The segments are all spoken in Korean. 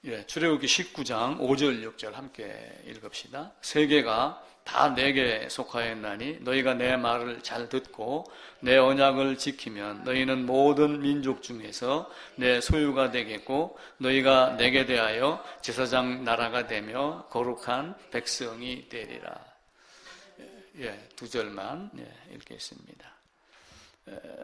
출애굽기 19장 5절 6절 함께 읽읍시다. 세계가 다 내게 속하였나니 너희가 내 말을 잘 듣고 내 언약을 지키면 너희는 모든 민족 중에서 내 소유가 되겠고 너희가 내게 대하여 제사장 나라가 되며 거룩한 백성이 되리라. 두 절만 읽겠습니다.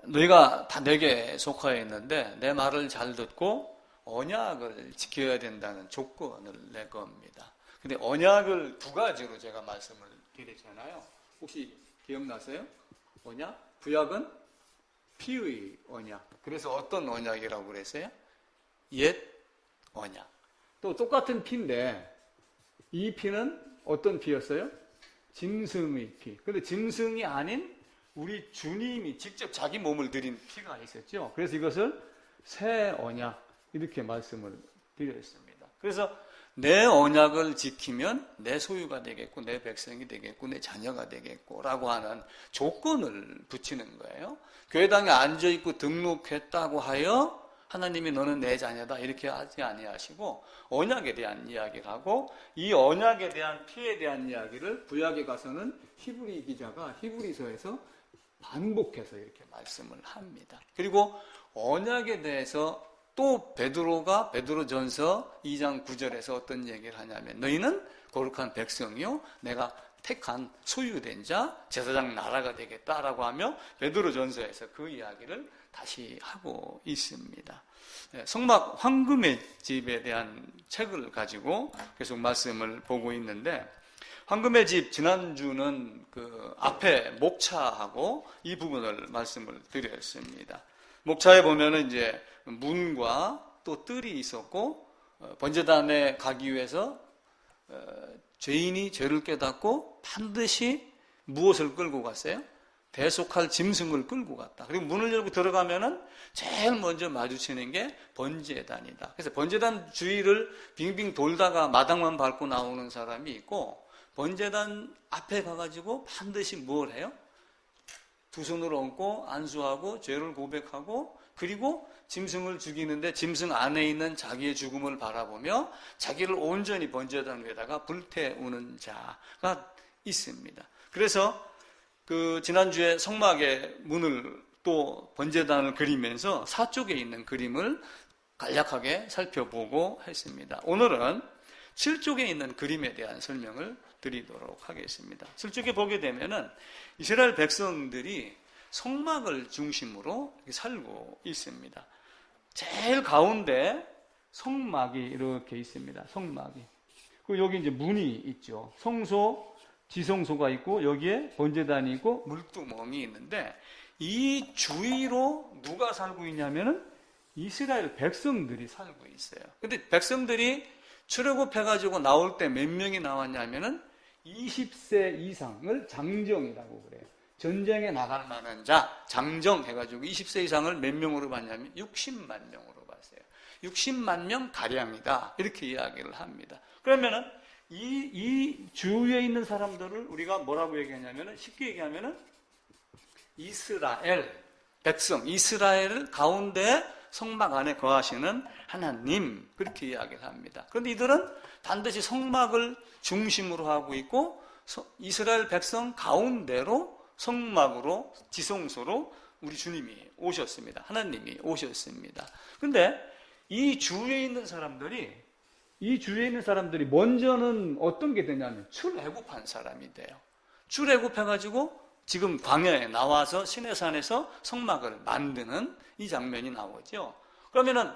너희가 다 내게 속하였는데 내 말을 잘 듣고 언약을 지켜야 된다는 조건을 낼 겁니다. 근데 언약을 두 가지로 제가 말씀을 드리잖아요. 혹시 기억나세요? 언약? 구약은 피의 언약. 그래서 어떤 언약이라고 그랬어요? 옛 언약. 또 똑같은 피인데 이 피는 어떤 피였어요? 짐승의 피. 근데 짐승이 아닌 우리 주님이 직접 자기 몸을 드린 피가 있었죠. 그래서 이것을 새 언약 이렇게 말씀을 드렸습니다. 그래서 내 언약을 지키면 내 소유가 되겠고 내 백성이 되겠고 내 자녀가 되겠고 라고 하는 조건을 붙이는 거예요. 교회당에 앉아있고 등록했다고 하여 하나님이 너는 내 자녀다 이렇게 하지 아니하시고 언약에 대한 이야기를 하고 이 언약에 대한 피에 대한 이야기를 구약에 가서는 히브리 기자가 히브리서에서 반복해서 이렇게 말씀을 합니다. 그리고 언약에 대해서 또 베드로가 베드로전서 2장 9절에서 어떤 얘기를 하냐면 너희는 거룩한 백성이요 내가 택한 소유된 자 제사장 나라가 되겠다라고 하며 베드로전서에서 그 이야기를 다시 하고 있습니다. 성막 황금의 집에 대한 책을 가지고 계속 말씀을 보고 있는데 황금의 집 지난주는 그 앞에 목차하고 이 부분을 말씀을 드렸습니다. 목차에 보면은 이제 문과 또 뜰이 있었고 번제단에 가기 위해서 죄인이 죄를 깨닫고 반드시 무엇을 끌고 갔어요? 대속할 짐승을 끌고 갔다. 그리고 문을 열고 들어가면은 제일 먼저 마주치는 게 번제단이다. 그래서 번제단 주위를 빙빙 돌다가 마당만 밟고 나오는 사람이 있고 번제단 앞에 가가지고 반드시 뭘 해요? 두 손으로 얹고 안수하고 죄를 고백하고 그리고 짐승을 죽이는데 짐승 안에 있는 자기의 죽음을 바라보며 자기를 온전히 번제단 위에다가 불태우는 자가 있습니다. 그래서 그 지난주에 성막의 문을 또 번제단을 그리면서 사쪽에 있는 그림을 간략하게 살펴보고 했습니다. 오늘은 7쪽에 있는 그림에 대한 설명을 드리도록 하겠습니다. 7쪽에 보게 되면은 이스라엘 백성들이 성막을 중심으로 살고 있습니다. 제일 가운데 성막이 이렇게 있습니다. 성막이. 그리고 여기 이제 문이 있죠. 성소, 지성소가 있고 여기에 번제단이 있고 물두멍이 있는데 이 주위로 누가 살고 있냐면은 이스라엘 백성들이 살고 있어요. 근데 백성들이 출애굽해가지고 나올 때 몇 명이 나왔냐면은 20세 이상을 장정이라고 그래요. 전쟁에 나갈 만한 자, 장정 해가지고 20세 이상을 몇 명으로 봤냐면 60만 명으로 봤어요. 60만 명 가량이다. 이렇게 이야기를 합니다. 그러면은 이 주위에 있는 사람들을 우리가 뭐라고 얘기하냐면은 쉽게 얘기하면은 이스라엘, 백성, 이스라엘 가운데 성막 안에 거하시는 하나님 그렇게 이야기를 합니다. 그런데 이들은 반드시 성막을 중심으로 하고 있고 이스라엘 백성 가운데로 성막으로 지성소로 우리 주님이 오셨습니다. 하나님이 오셨습니다. 그런데 이 주위에 있는 사람들이 먼저는 어떤 게 되냐면 출애굽한 사람이 돼요. 출애굽해가지고 지금 광야에 나와서 시내산에서 성막을 만드는 이 장면이 나오죠. 그러면은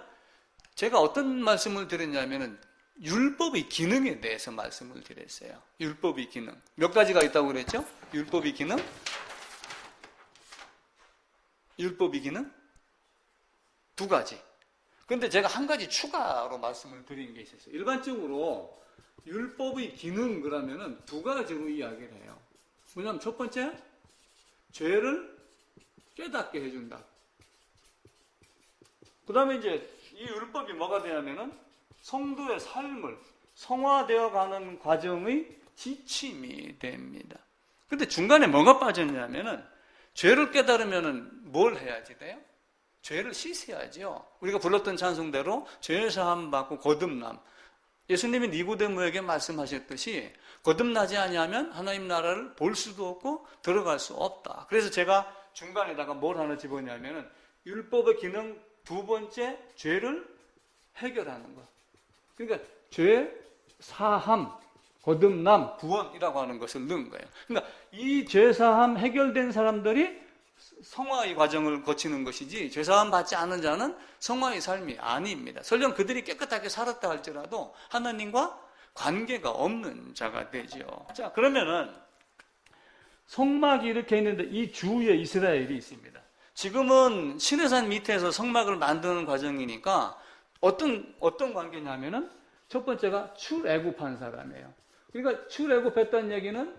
제가 어떤 말씀을 드렸냐면은 율법의 기능에 대해서 말씀을 드렸어요. 율법의 기능. 몇 가지가 있다고 그랬죠? 율법의 기능? 율법의 기능? 두 가지. 근데 제가 한 가지 추가로 말씀을 드린 게 있었어요. 일반적으로 율법의 기능 그러면은 두 가지로 이야기를 해요. 뭐냐면 첫 번째, 죄를 깨닫게 해준다. 그 다음에 이제 이 율법이 뭐가 되냐면은 성도의 삶을 성화되어 가는 과정의 지침이 됩니다. 근데 중간에 뭐가 빠졌냐면은 죄를 깨달으면은 뭘 해야지 돼요? 죄를 씻어야죠. 우리가 불렀던 찬송대로 죄 사함 받고 거듭남. 예수님이 니고데모에게 말씀하셨듯이 거듭나지 아니하면 하나님 나라를 볼 수도 없고 들어갈 수 없다. 그래서 제가 중간에다가 뭘 하나 집었냐면은 율법의 기능 두 번째, 죄를 해결하는 것. 그러니까 죄 사함, 거듭남, 구원이라고 하는 것을 넣은 거예요. 그러니까 이 죄 사함 해결된 사람들이 성화의 과정을 거치는 것이지 죄사함 받지 않은 자는 성화의 삶이 아닙니다. 설령 그들이 깨끗하게 살았다 할지라도 하나님과 관계가 없는 자가 되죠. 자, 그러면은 성막이 이렇게 있는데 이 주위에 이스라엘이 있습니다. 지금은 시내산 밑에서 성막을 만드는 과정이니까 어떤 관계냐면은 첫 번째가 출애굽한 사람이에요. 그러니까 출애굽했다는 얘기는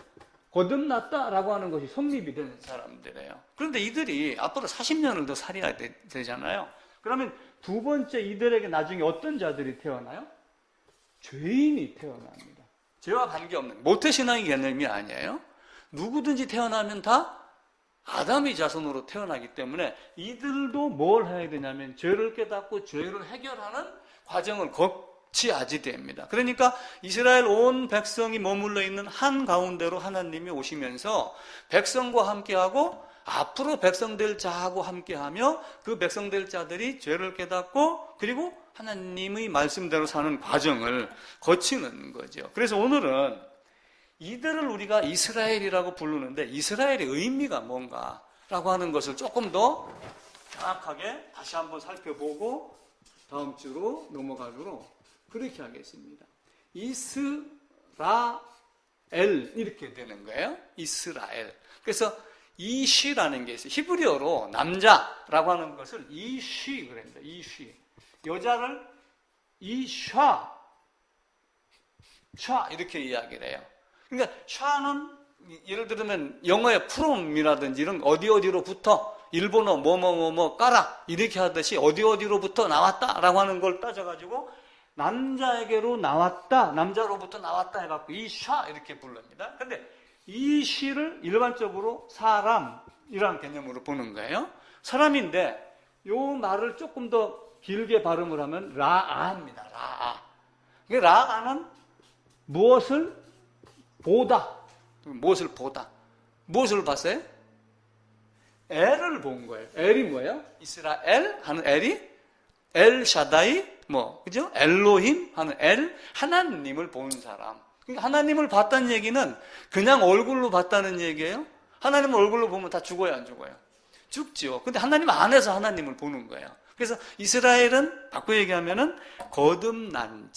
거듭났다라고 하는 것이 성립이 되는 사람들이에요. 그런데 이들이 앞으로 40년을 더 살아야 되잖아요. 그러면 두 번째 이들에게 나중에 어떤 자들이 태어나요? 죄인이 태어납니다. 죄와 관계없는 모태신앙의 개념이 아니에요. 누구든지 태어나면 다 아담의 자손으로 태어나기 때문에 이들도 뭘 해야 되냐면 죄를 깨닫고 죄를 해결하는 과정을 거치야지 됩니다. 그러니까 이스라엘 온 백성이 머물러 있는 한 가운데로 하나님이 오시면서 백성과 함께하고 앞으로 백성 될 자하고 함께하며 그 백성 될 자들이 죄를 깨닫고 그리고 하나님의 말씀대로 사는 과정을 거치는 거죠. 그래서 오늘은 이들을 우리가 이스라엘이라고 부르는데 이스라엘의 의미가 뭔가라고 하는 것을 조금 더 정확하게 다시 한번 살펴보고 다음 주로 넘어가도록 그렇게 하겠습니다. 이스라엘 이렇게 되는 거예요. 이스라엘. 그래서 이시라는 게 있어요. 히브리어로 남자라고 하는 것을 이시 그랬습니다. 이시. 여자를 이샤 이렇게 이야기를 해요. 그러니까 샤는 예를 들면 영어의 프롬이라든지 이런 어디로부터 일본어 뭐뭐 까라 이렇게 하듯이 어디로부터 나왔다라고 하는 걸 따져가지고 남자에게로 나왔다, 남자로부터 나왔다 해갖고 이샤 이렇게 부릅니다. 근데 이 시를 일반적으로 사람이라는 개념으로 보는 거예요. 사람인데 요 말을 조금 더 길게 발음을 하면 라아입니다. 라아. 라아는 무엇을 보다. 무엇을 보다. 무엇을 봤어요? 엘을 본 거예요. 엘이 뭐예요? 이스라엘 하는 엘이 엘 샤다이 그죠? 엘로힘 하는 엘 하나님을 본 사람. 그러니까 하나님을 봤다는 얘기는 그냥 얼굴로 봤다는 얘기예요. 하나님을 얼굴로 보면 다 죽어요, 안 죽어요? 죽죠. 근데 하나님 안에서 하나님을 보는 거예요. 그래서 이스라엘은 바꿔 얘기하면은 거듭난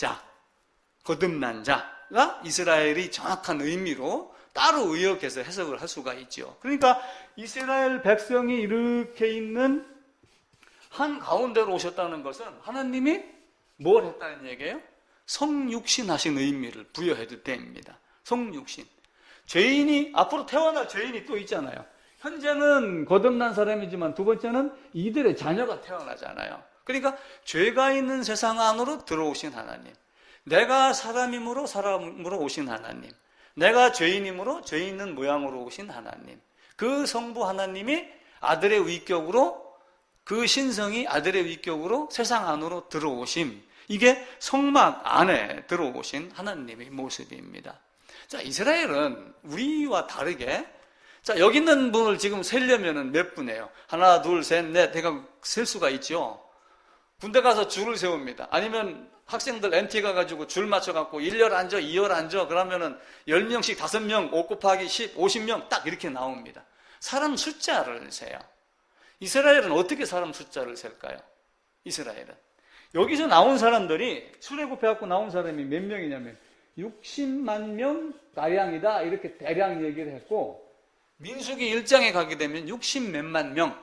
자가 이스라엘이 정확한 의미로 따로 의역해서 해석을 할 수가 있죠. 그러니까 이스라엘 백성이 이렇게 있는 한 가운데로 오셨다는 것은 하나님이 뭘 했다는 얘기예요? 성육신 하신 의미를 부여해도 됩니다. 성육신. 죄인이, 앞으로 태어날 죄인이 또 있잖아요. 현재는 거듭난 사람이지만 두 번째는 이들의 자녀가 태어나잖아요. 그러니까 죄가 있는 세상 안으로 들어오신 하나님. 내가 사람이므로 사람으로 오신 하나님. 내가 죄인이므로 죄 있는 모양으로 오신 하나님. 그 성부 하나님이 아들의 위격으로 그 신성이 아들의 위격으로 세상 안으로 들어오심. 이게 성막 안에 들어오신 하나님의 모습입니다. 자, 이스라엘은 우리와 다르게 자, 여기 있는 분을 지금 세려면은 몇 분이에요? 하나, 둘, 셋, 넷, 내가 셀 수가 있죠. 군대 가서 줄을 세웁니다. 아니면 학생들 MT 가가지고 줄 맞춰갖고 1열 앉아, 2열 앉아, 그러면은 10명씩 5명, 5 곱하기 10, 50명 딱 이렇게 나옵니다. 사람 숫자를 세요. 이스라엘은 어떻게 사람 숫자를 셀까요? 이스라엘은. 여기서 나온 사람들이, 출애굽해갖고 나온 사람이 몇 명이냐면 60만 명 가량이다 이렇게 대략 얘기를 했고, 민수기 1장에 가게 되면 60 몇만 명,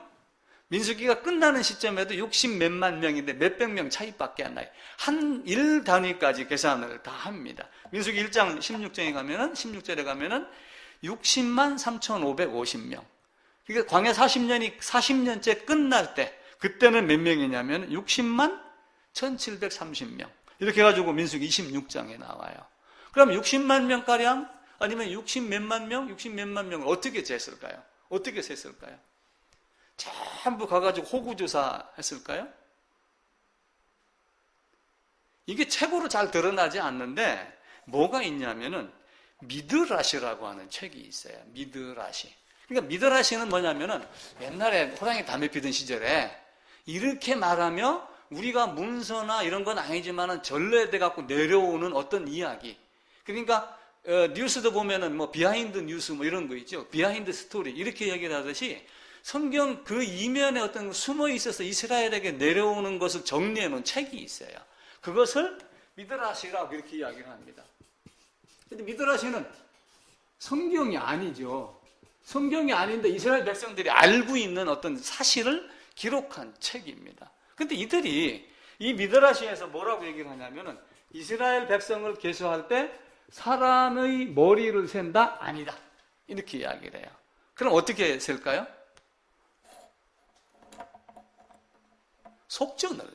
민수기가 끝나는 시점에도 60 몇만 명인데 몇백 명 차이밖에 안 나요. 한 일 단위까지 계산을 다 합니다. 민수기 1장 16절에 가면은 60만 3,550명. 그러니까 광야 40년째 끝날 때, 그때는 몇 명이냐면 60만 1,730명. 이렇게 해가지고 민수기 26장에 나와요. 그럼 60만 명가량, 아니면 60 몇만 명, 60 몇만 명을 어떻게 쟀을까요? 어떻게 셌을까요? 전부 가가지고 호구조사 했을까요? 이게 책으로 잘 드러나지 않는데 뭐가 있냐면은 미드라시라고 하는 책이 있어요. 미드라시. 그러니까 미드라시는 뭐냐면은 옛날에 호랑이 담배 피던 시절에 이렇게 말하며 우리가 문서나 이런 건 아니지만은 전래돼 갖고 내려오는 어떤 이야기. 그러니까 뉴스도 보면은 뭐 비하인드 뉴스 뭐 이런 거 있죠. 비하인드 스토리 이렇게 얘기를 하듯이 성경 그 이면에 어떤 숨어 있어서 이스라엘에게 내려오는 것을 정리해 놓은 책이 있어요. 그것을 미드라시라고 이렇게 이야기를 합니다. 근데 미드라시는 성경이 아니죠. 성경이 아닌데 이스라엘 백성들이 알고 있는 어떤 사실을 기록한 책입니다. 근데 이들이 이 미드라시에서 뭐라고 얘기를 하냐면은 이스라엘 백성을 계수할 때 사람의 머리를 센다? 아니다. 이렇게 이야기를 해요. 그럼 어떻게 셀까요? 속전을 내요.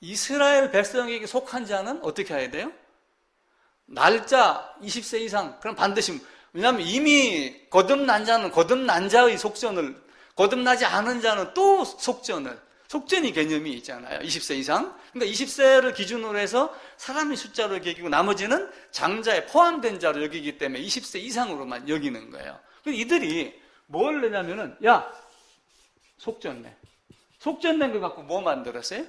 이스라엘 백성에게 속한 자는 어떻게 해야 돼요? 날짜 20세 이상. 그럼 반드시, 왜냐하면 이미 거듭난 자는 거듭난 자의 속전을, 거듭나지 않은 자는 또 속전을, 속전이 개념이 있잖아요. 20세 이상. 그러니까 20세를 기준으로 해서 사람의 숫자로 여기고 나머지는 장자에 포함된 자로 여기기 때문에 20세 이상으로만 여기는 거예요. 그래서 이들이 뭘 내냐면은, 야, 속전 내. 속전 낸 거 갖고 뭐 만들었어요?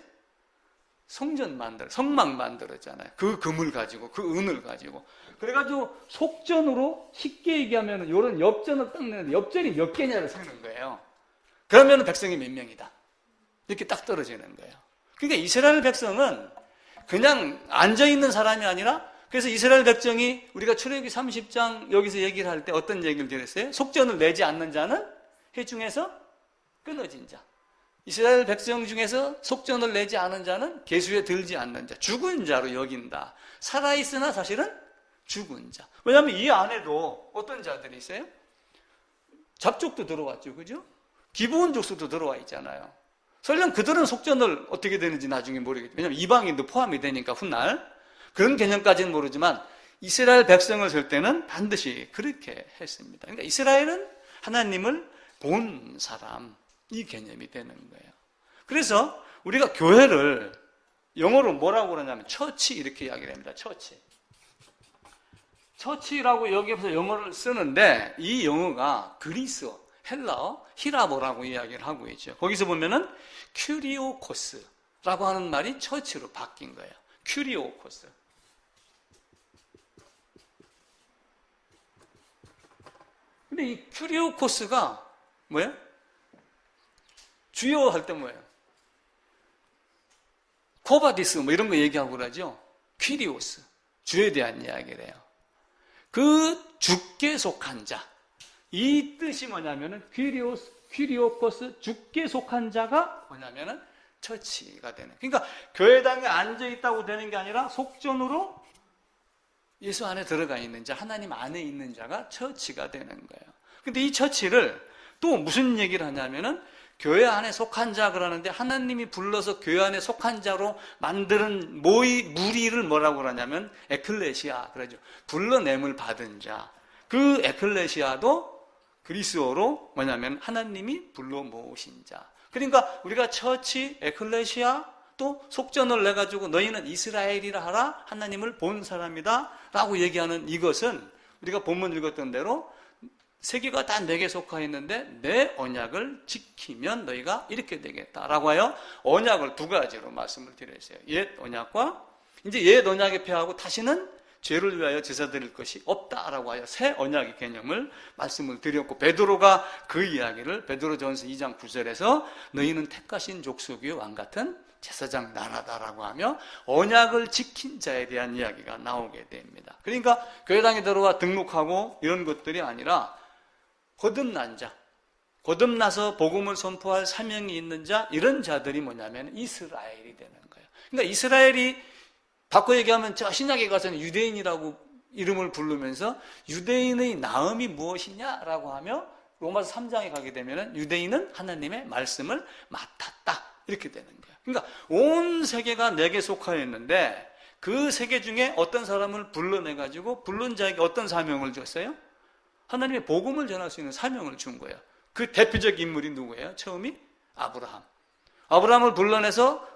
성막 만들었잖아요. 그 금을 가지고, 그 은을 가지고. 그래가지고 속전으로 쉽게 얘기하면 이런 엽전을 딱 내는데 엽전이 몇 개냐를 세는 거예요. 그러면 백성이 몇 명이다. 이렇게 딱 떨어지는 거예요. 그러니까 이스라엘 백성은 그냥 앉아있는 사람이 아니라 그래서 이스라엘 백성이 우리가 출애굽기 30장 여기서 얘기를 할 때 어떤 얘기를 드렸어요? 속전을 내지 않는 자는 회중에서 끊어진 자. 이스라엘 백성 중에서 속전을 내지 않은 자는 계수에 들지 않는 자, 죽은 자로 여긴다. 살아있으나 사실은 죽은 자. 왜냐하면 이 안에도 어떤 자들이 있어요? 잡족도 들어왔죠, 그죠? 기브온 족속도 들어와 있잖아요. 설령 그들은 속전을 어떻게 되는지 나중에 모르겠죠. 왜냐하면 이방인도 포함이 되니까 훗날 그런 개념까지는 모르지만 이스라엘 백성을 셀 때는 반드시 그렇게 했습니다. 그러니까 이스라엘은 하나님을 본 사람, 이 개념이 되는 거예요. 그래서 우리가 교회를 영어로 뭐라고 그러냐면 처치 이렇게 이야기를 합니다. 처치. 처치라고 여기서 영어를 쓰는데 이 영어가 그리스어, 헬라어, 히라보라고 이야기를 하고 있죠. 거기서 보면은 큐리오코스라고 하는 말이 처치로 바뀐 거예요. 큐리오코스. 근데 이 큐리오코스가 뭐예요? 주요 할 때 뭐예요? 코바디스 뭐 이런 거 얘기하고 그러죠. 퀴리오스. 주에 대한 이야기를 해요. 그 주께 속한 자. 이 뜻이 뭐냐면은 퀴리오코스 주께 속한 자가 뭐냐면은 처치가 되는. 그러니까 교회당에 앉아 있다고 되는 게 아니라 속전으로 예수 안에 들어가 있는 자, 하나님 안에 있는 자가 처치가 되는 거예요. 근데 이 처치를 또 무슨 얘기를 하냐면은 교회 안에 속한 자 그러는데 하나님이 불러서 교회 안에 속한 자로 만드는 무리를 뭐라고 그러냐면 에클레시아 그러죠. 불러냄을 받은 자. 그 에클레시아도 그리스어로 뭐냐면 하나님이 불러 모으신 자. 그러니까 우리가 처치, 에클레시아 또 속전을 내가지고 너희는 이스라엘이라 하라 하나님을 본 사람이다 라고 얘기하는 이것은 우리가 본문 읽었던 대로 세계가 다 내게 속하 있는데 내 언약을 지키면 너희가 이렇게 되겠다라고 하여 언약을 두 가지로 말씀을 드렸어요. 옛 언약과 이제 옛 언약에 패하고 다시는 죄를 위하여 제사 드릴 것이 없다라고 하여 새 언약의 개념을 말씀을 드렸고 베드로가 그 이야기를 베드로전서 2장 9절에서 너희는 택하신 족속의 왕같은 제사장 나라다라고 하며 언약을 지킨 자에 대한 이야기가 나오게 됩니다. 그러니까 교회당에 들어와 등록하고 이런 것들이 아니라 거듭난 자, 거듭나서 복음을 선포할 사명이 있는 자, 이런 자들이 뭐냐면 이스라엘이 되는 거예요. 그러니까 이스라엘이 바꿔 얘기하면 저 신약에 가서는 유대인이라고 이름을 부르면서 유대인의 나음이 무엇이냐라고 하며 로마서 3장에 가게 되면 유대인은 하나님의 말씀을 맡았다. 이렇게 되는 거예요. 그러니까 온 세계가 내게 속하여 있는데 그 세계 중에 어떤 사람을 불러내가지고 부른 자에게 어떤 사명을 줬어요? 하나님의 복음을 전할 수 있는 사명을 준 거예요. 그 대표적 인물이 누구예요? 처음이 아브라함. 아브라함을 불러내서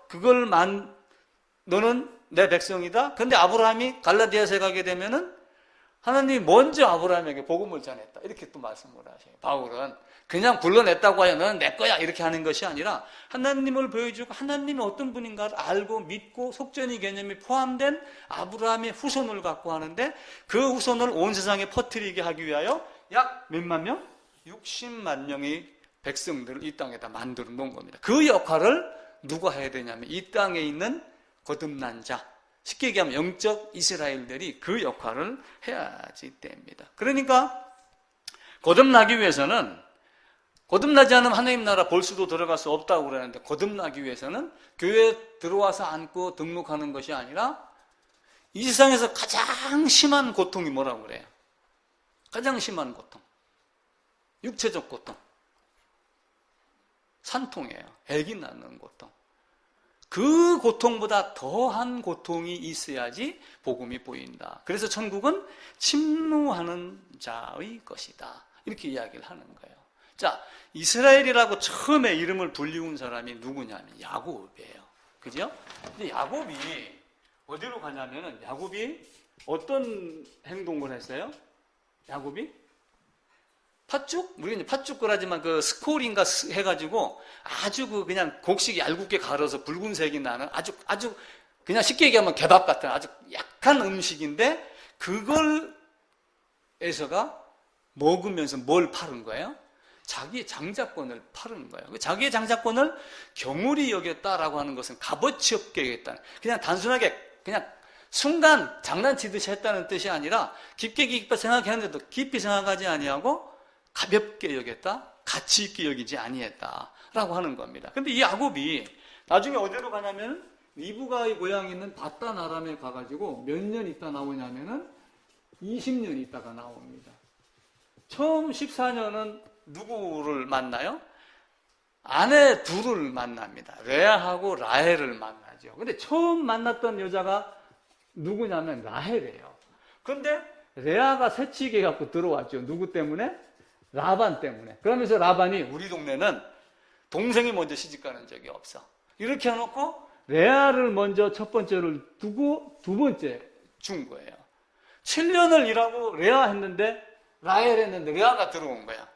너는 내 백성이다. 근데 아브라함이 갈라디아서에 가게 되면은 하나님이 먼저 아브라함에게 복음을 전했다. 이렇게 또 말씀을 하셔요. 바울은 그냥 불러냈다고 하여 너는 내 거야 이렇게 하는 것이 아니라 하나님을 보여주고 하나님이 어떤 분인가를 알고 믿고 속전이 개념이 포함된 아브라함의 후손을 갖고 하는데 그 후손을 온 세상에 퍼뜨리게 하기 위하여 약 몇만 명? 60만 명의 백성들을 이 땅에다 만들어 놓은 겁니다. 그 역할을 누가 해야 되냐면 이 땅에 있는 거듭난 자, 쉽게 얘기하면 영적 이스라엘들이 그 역할을 해야지 됩니다. 그러니까 거듭나기 위해서는 거듭나지 않으면 하나님 나라 볼 수도 들어갈 수 없다고 그러는데 거듭나기 위해서는 교회에 들어와서 앉고 등록하는 것이 아니라 이 세상에서 가장 심한 고통이 뭐라고 그래요? 가장 심한 고통. 육체적 고통. 산통이에요. 애기 낳는 고통. 그 고통보다 더한 고통이 있어야지 복음이 보인다. 그래서 천국은 침노하는 자의 것이다. 이렇게 이야기를 하는 거예요. 자, 이스라엘이라고 처음에 이름을 불리운 사람이 누구냐면 야곱이에요. 그죠? 근데 야곱이 어디로 가냐면은 야곱이 어떤 행동을 했어요? 야곱이 팥죽? 우리가 팥죽 그러지만 그 스콜인가 해가지고 아주 그 그냥 곡식 얇게 갈아서 붉은색이 나는 아주 그냥 쉽게 얘기하면 개밥 같은 아주 약한 음식인데 그걸 에서가 먹으면서 뭘 파는 거예요? 자기의 장자권을 파는 거예요. 자기의 장자권을 경홀히 여겼다라고 하는 것은 값어치 없게 여겼다. 그냥 단순하게 그냥 순간 장난치듯이 했다는 뜻이 아니라 깊게 생각했는데도 깊이 생각하지 아니하고 가볍게 여겼다, 가치 있게 여기지 아니했다라고 하는 겁니다. 근데 이 야곱이 나중에 어디로 가냐면 리브가의 고향이 있는 바단 아람에 가가지고 몇 년 있다 나오냐면은 20년 있다가 나옵니다. 처음 14년은 누구를 만나요? 아내 둘을 만납니다. 레아하고 라헬을 만나죠. 근데 처음 만났던 여자가 누구냐면 라헬이에요. 근데 레아가 새치게 갖고 들어왔죠. 누구 때문에? 라반 때문에. 그러면서 라반이 우리 동네는 동생이 먼저 시집가는 적이 없어. 이렇게 해놓고 레아를 먼저 첫 번째를 두고 두 번째 준 거예요. 7년을 일하고 레아 했는데 라헬 했는데 레아가 들어온 거야.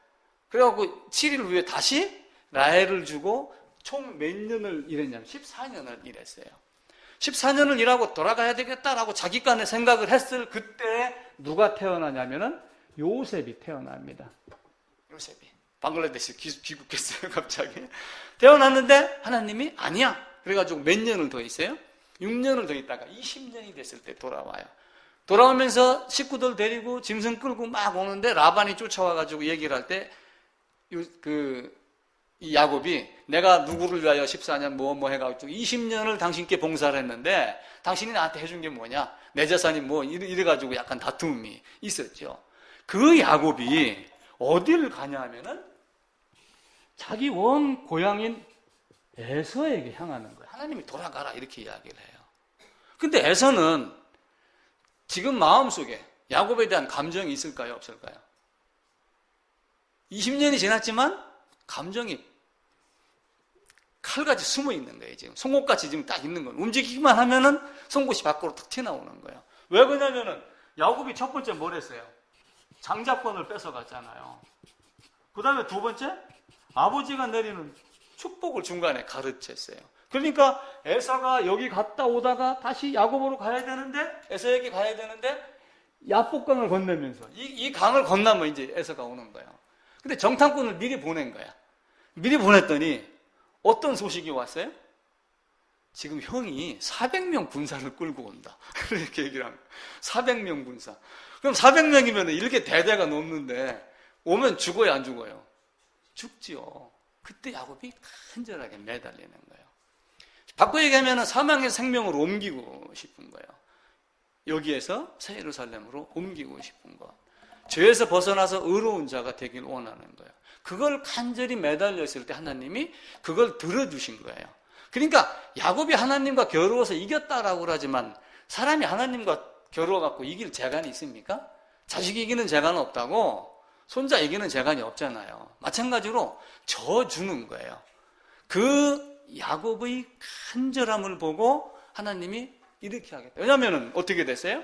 그래갖고 7일 후에 다시 라헬을 주고 총 몇 년을 일했냐면 14년을 일했어요. 14년을 일하고 돌아가야 되겠다라고 자기간에 생각을 했을 그때 누가 태어나냐면은 요셉이 태어납니다. 요셉이. 방글라데시 귀국했어요, 갑자기. 태어났는데 하나님이 아니야. 그래가지고 몇 년을 더 있어요? 6년을 더 있다가 20년이 됐을 때 돌아와요. 돌아오면서 식구들 데리고 짐승 끌고 막 오는데 라반이 쫓아와가지고 얘기를 할 때 이 야곱이 내가 누구를 위하여 14년 뭐 해가지고 20년을 당신께 봉사를 했는데 당신이 나한테 해준 게 뭐냐? 내 재산이 뭐 이래가지고 약간 다툼이 있었죠. 그 야곱이 어디를 가냐 하면은 자기 원 고향인 에서에게 향하는 거예요. 하나님이 돌아가라 이렇게 이야기를 해요. 근데 에서는 지금 마음속에 야곱에 대한 감정이 있을까요? 없을까요? 20년이 지났지만 감정이 칼같이 숨어 있는 거예요. 지금 송곳같이 지금 딱 있는 거예요. 움직이기만 하면은 송곳이 밖으로 탁 튀어나오는 거예요. 왜 그러냐면은 야곱이 첫 번째 뭘 했어요? 장자권을 뺏어갔잖아요. 그 다음에 두 번째 아버지가 내리는 축복을 중간에 가르쳤어요. 그러니까 에서가 여기 갔다 오다가 다시 야곱으로 가야 되는데 에서에게 가야 되는데 야복강을 건너면서 이 강을 건너면 이제 에서가 오는 거예요. 근데 정탐꾼을 미리 보낸 거야. 미리 보냈더니 어떤 소식이 왔어요? 지금 형이 400명 군사를 끌고 온다. 이렇게 얘기를 합니다. 400명 군사. 그럼 400명이면 이렇게 대대가 넘는데 오면 죽어요, 안 죽어요? 죽지요. 그때 야곱이 간절하게 매달리는 거예요. 바꿔 얘기하면 사망의 생명으로 옮기고 싶은 거예요. 여기에서 새 예루살렘으로 옮기고 싶은 것. 죄에서 벗어나서 의로운 자가 되길 원하는 거예요. 그걸 간절히 매달려 있을 때 하나님이 그걸 들어주신 거예요. 그러니까 야곱이 하나님과 겨루어서 이겼다라고 하지만 사람이 하나님과 겨루어갖고 이길 재간이 있습니까? 자식이 이기는 재간은 없다고. 손자 얘기는 재간이 없잖아요. 마찬가지로 져주는 거예요. 그 야곱의 간절함을 보고 하나님이 이렇게 하겠다. 왜냐하면 어떻게 됐어요?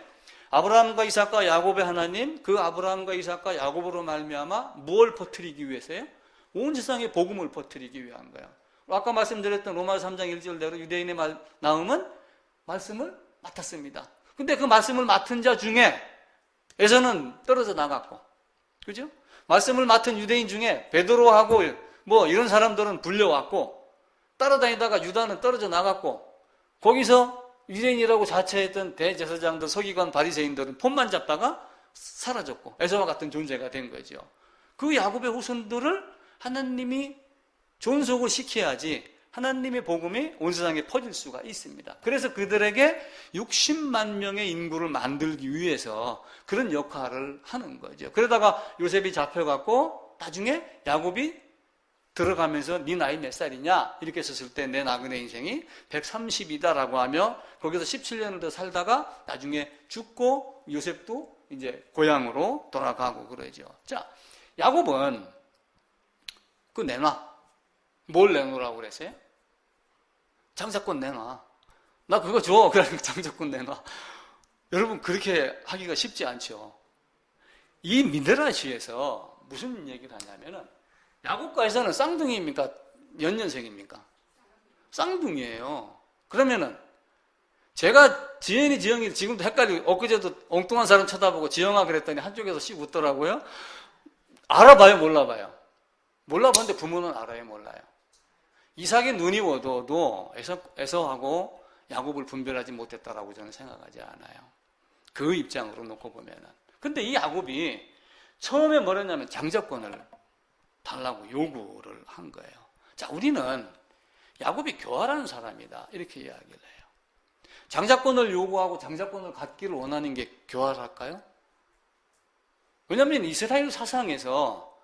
아브라함과 이삭과 야곱의 하나님, 그 아브라함과 이삭과 야곱으로 말미암아 무엇을 퍼뜨리기 위해서요? 온 세상에 복음을 퍼뜨리기 위한 거예요. 아까 말씀드렸던 로마서 3장 1절대로 유대인의 나음은 말씀을 맡았습니다. 근데 그 말씀을 맡은 자 중에 에서는 떨어져 나갔고, 그죠? 말씀을 맡은 유대인 중에 베드로하고 뭐 이런 사람들은 불려왔고, 따라다니다가 유다는 떨어져 나갔고, 거기서 유대인이라고 자처했던 대제사장들, 서기관, 바리새인들은 폰만 잡다가 사라졌고 에서와 같은 존재가 된 거죠. 그 야곱의 후손들을 하나님이 존속을 시켜야지 하나님의 복음이 온 세상에 퍼질 수가 있습니다. 그래서 그들에게 60만 명의 인구를 만들기 위해서 그런 역할을 하는 거죠. 그러다가 요셉이 잡혀갖고 나중에 야곱이 들어가면서 네 나이 몇 살이냐 이렇게 썼을 때 내 나그네 인생이 130이다라고 하며 거기서 17년을 더 살다가 나중에 죽고 요셉도 이제 고향으로 돌아가고 그러죠. 자, 야곱은 그 내놔. 뭘 내놓으라고 그랬어요? 장자권 내놔. 나 그거 줘. 그러니까 장자권 내놔. 여러분 그렇게 하기가 쉽지 않죠. 이 미드라시에서 무슨 얘기를 하냐면은 야곱과 에서는 쌍둥이입니까? 연년생입니까? 쌍둥이에요. 그러면은 제가 지연이 지영이 지금도 헷갈리고 엊그제도 엉뚱한 사람 쳐다보고 지영아 그랬더니 한쪽에서 씩 웃더라고요. 알아봐요? 몰라봐요? 몰라봤는데 부모는 알아요? 몰라요? 이삭의 눈이 어두워도 에서하고 야곱을 분별하지 못했다라고 저는 생각하지 않아요. 그 입장으로 놓고 보면은. 근데 이 야곱이 처음에 뭐랬냐면 장자권을 달라고 요구를 한 거예요. 자, 우리는 야곱이 교활한 사람이다 이렇게 이야기를 해요. 장자권을 요구하고 장자권을 갖기를 원하는 게 교활할까요? 왜냐하면 이스라엘 사상에서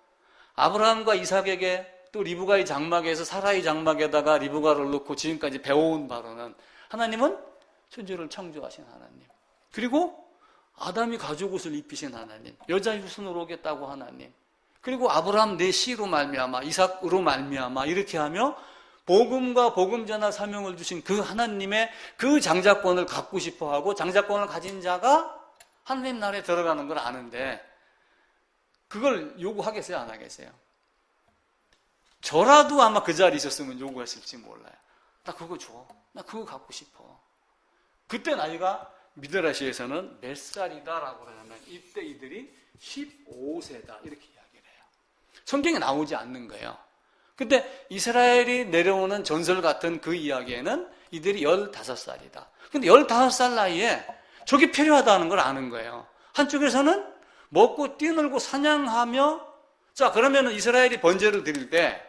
아브라함과 이삭에게 또 리브가의 장막에서 사라의 장막에다가 리브가를 넣고 지금까지 배워온 바로는 하나님은 천지를 창조하신 하나님, 그리고 아담이 가죽옷을 입히신 하나님, 여자 후손으로 오겠다고 하나님, 그리고 아브라함 내 씨로 말미암아 이삭으로 말미암아 이렇게 하며 복음과 복음 전할 사명을 주신 그 하나님의 그 장자권을 갖고 싶어하고 장자권을 가진 자가 하나님 나라에 들어가는 걸 아는데 그걸 요구하겠어요? 안 하겠어요? 저라도 아마 그 자리에 있었으면 요구했을지 몰라요. 나 그거 줘. 나 그거 갖고 싶어. 그때 나이가 미드라시에서는 몇 살이다라고 하냐면 이때 이들이 15세다 이렇게 이야기를 해요. 성경에 나오지 않는 거예요. 근데 이스라엘이 내려오는 전설 같은 그 이야기에는 이들이 15살이다. 근데 15살 나이에 저게 필요하다는 걸 아는 거예요. 한쪽에서는 먹고 뛰놀고 사냥하며, 자, 그러면 이스라엘이 번제를 드릴 때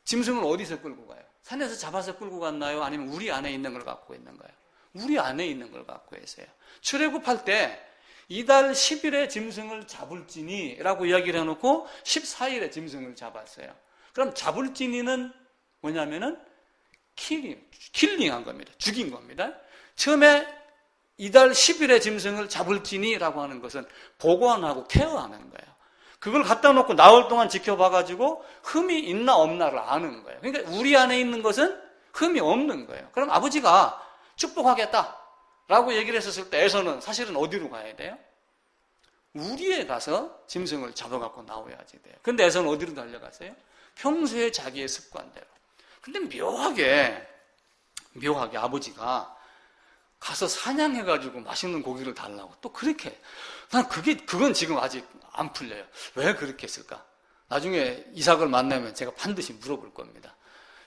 짐승을 어디서 끌고 가요? 산에서 잡아서 끌고 갔나요? 아니면 우리 안에 있는 걸 갖고 있는 거예요? 우리 안에 있는 걸 갖고 있어요. 출애굽할 때 이달 10일에 짐승을 잡을지니 라고 이야기를 해놓고 14일에 짐승을 잡았어요. 그럼 잡을지니는 뭐냐면은 킬링한 겁니다. 죽인 겁니다. 처음에 이달 10일에 짐승을 잡을지니라고 하는 것은 보관하고 케어하는 거예요. 그걸 갖다 놓고 나흘 동안 지켜봐가지고 흠이 있나 없나를 아는 거예요. 그러니까 우리 안에 있는 것은 흠이 없는 거예요. 그럼 아버지가 축복하겠다라고 얘기를 했었을 때 에서는 사실은 어디로 가야 돼요? 우리에 가서 짐승을 잡아갖고 나와야지 돼요. 근데 에서는 어디로 달려갔어요? 평소에 자기의 습관대로. 근데 묘하게 아버지가 가서 사냥해가지고 맛있는 고기를 달라고 또 그렇게. 난 그건 지금 아직 안 풀려요. 왜 그렇게 했을까? 나중에 이삭을 만나면 제가 반드시 물어볼 겁니다.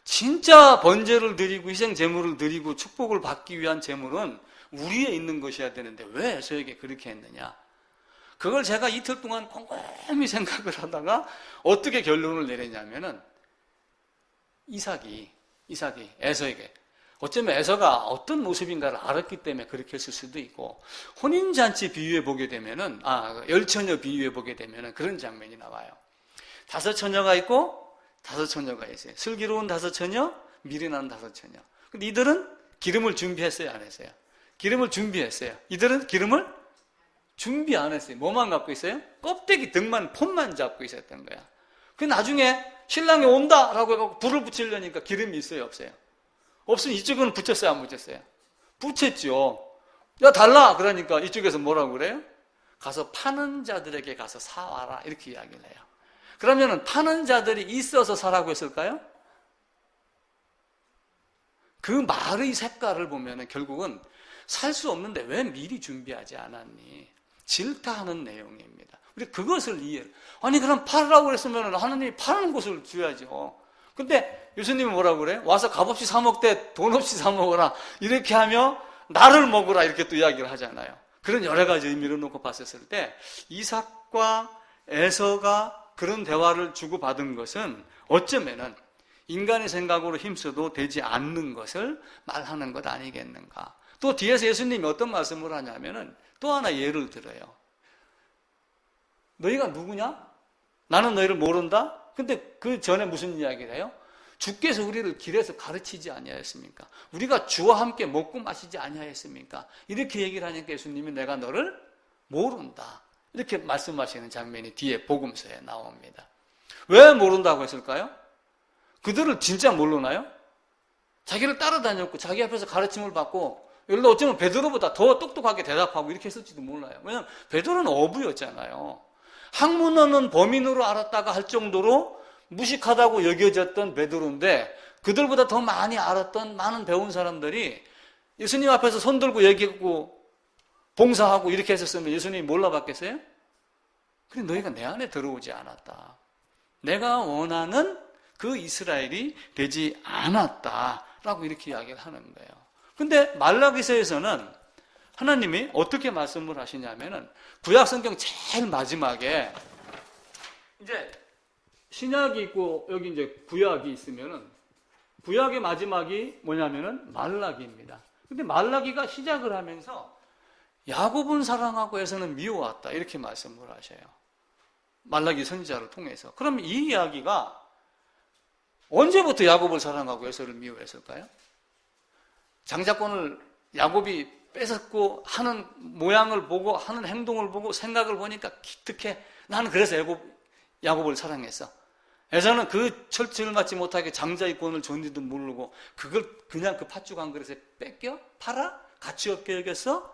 진짜 번제를 드리고 희생 제물을 드리고 축복을 받기 위한 제물은 우리에 있는 것이어야 되는데 왜 에서에게 그렇게 했느냐? 그걸 제가 이틀 동안 곰곰이 생각을 하다가 어떻게 결론을 내렸냐면은 이삭이 에서에게 어쩌면 에서가 어떤 모습인가를 알았기 때문에 그렇게 했을 수도 있고, 혼인잔치 비유해 보게 되면은, 열처녀 비유해 보게 되면은 그런 장면이 나와요. 5처녀가 있고 5처녀가 있어요. 슬기로운 5처녀, 미련한 5처녀. 근데 이들은 기름을 준비했어요, 안 했어요? 기름을 준비했어요. 이들은 기름을 준비 안 했어요. 뭐만 갖고 있어요? 껍데기 등만 폼만 잡고 있었던 거야. 그 나중에 신랑이 온다라고 해서 불을 붙이려니까 기름이 있어요, 없어요? 없으면 이쪽은 붙였어요, 안 붙였어요? 붙였죠. 야, 달라! 그러니까 이쪽에서 뭐라고 그래요? 가서 파는 자들에게 가서 사와라. 이렇게 이야기를 해요. 그러면은 파는 자들이 있어서 사라고 했을까요? 그 말의 색깔을 보면은 결국은 살 수 없는데 왜 미리 준비하지 않았니? 질타하는 내용입니다. 우리 그것을 이해를. 아니, 그럼 팔으라고 그랬으면 하나님이 파는 곳을 줘야죠. 근데 예수님이 뭐라고 그래요? 와서 값없이 사먹되 돈 없이 사먹어라. 이렇게 하며 나를 먹으라. 이렇게 또 이야기를 하잖아요. 그런 여러 가지 의미를 놓고 봤었을 때 이삭과 에서가 그런 대화를 주고받은 것은 어쩌면은 인간의 생각으로 힘써도 되지 않는 것을 말하는 것 아니겠는가. 또 뒤에서 예수님이 어떤 말씀을 하냐면은 또 하나 예를 들어요. 너희가 누구냐? 나는 너희를 모른다? 근데 그 전에 무슨 이야기를 해요? 주께서 우리를 길에서 가르치지 아니하였습니까? 우리가 주와 함께 먹고 마시지 아니하였습니까? 이렇게 얘기를 하니까 예수님이 내가 너를 모른다. 이렇게 말씀하시는 장면이 뒤에 복음서에 나옵니다. 왜 모른다고 했을까요? 그들을 진짜 모르나요? 자기를 따라다녔고 자기 앞에서 가르침을 받고 예를 들어 어쩌면 베드로보다 더 똑똑하게 대답하고 이렇게 했을지도 몰라요. 왜냐하면 베드로는 어부였잖아요. 학문어는 범인으로 알았다가 할 정도로 무식하다고 여겨졌던 베드로인데 그들보다 더 많이 알았던 많은 배운 사람들이 예수님 앞에서 손 들고 얘기하고 봉사하고 이렇게 했었으면 예수님이 몰라봤겠어요? 근데 너희가 내 안에 들어오지 않았다. 내가 원하는 그 이스라엘이 되지 않았다라고 이렇게 이야기를 하는 거예요. 근데 말라기서에서는 하나님이 어떻게 말씀을 하시냐면은 구약 성경 제일 마지막에 이제 신약이 있고 여기 이제 구약이 있으면은 구약의 마지막이 뭐냐면은 말라기입니다. 근데 말라기가 시작을 하면서 야곱은 사랑하고 에서는 미워왔다 이렇게 말씀을 하셔요. 말라기 선지자를 통해서. 그럼 이 이야기가 언제부터 야곱을 사랑하고 에서를 미워했을까요? 장자권을 야곱이 뺏었고 하는 모양을 보고 하는 행동을 보고 생각을 보니까 기특해. 나는 그래서 야곱을 사랑했어. 에서는 그 철칙을 맞지 못하게 장자의 권을 줬는지도 모르고 그걸 그냥 그 팥죽 한 그릇에 뺏겨? 팔아? 가치 없게 여겼어?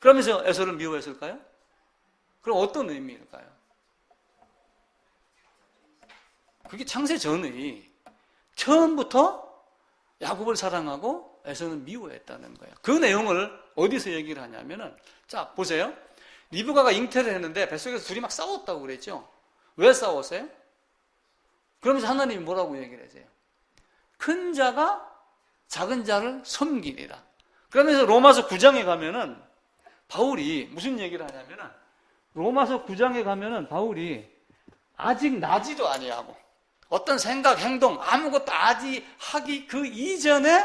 그러면서 에서를 미워했을까요? 그럼 어떤 의미일까요? 그게 창세 전의 처음부터 야곱을 사랑하고 에서는 미워했다는 거예요. 그 내용을 어디서 얘기를 하냐면은 자 보세요. 리브가가 잉태를 했는데 뱃속에서 둘이 막 싸웠다고 그랬죠. 왜 싸웠어요? 그러면서 하나님이 뭐라고 얘기를 하세요? 큰 자가 작은 자를 섬기리라. 그러면서 로마서 9장에 가면은 바울이 무슨 얘기를 하냐면은 로마서 9장에 가면은 바울이 아직 나지도 아니하고 어떤 생각, 행동 아무것도 아직 하기 그 이전에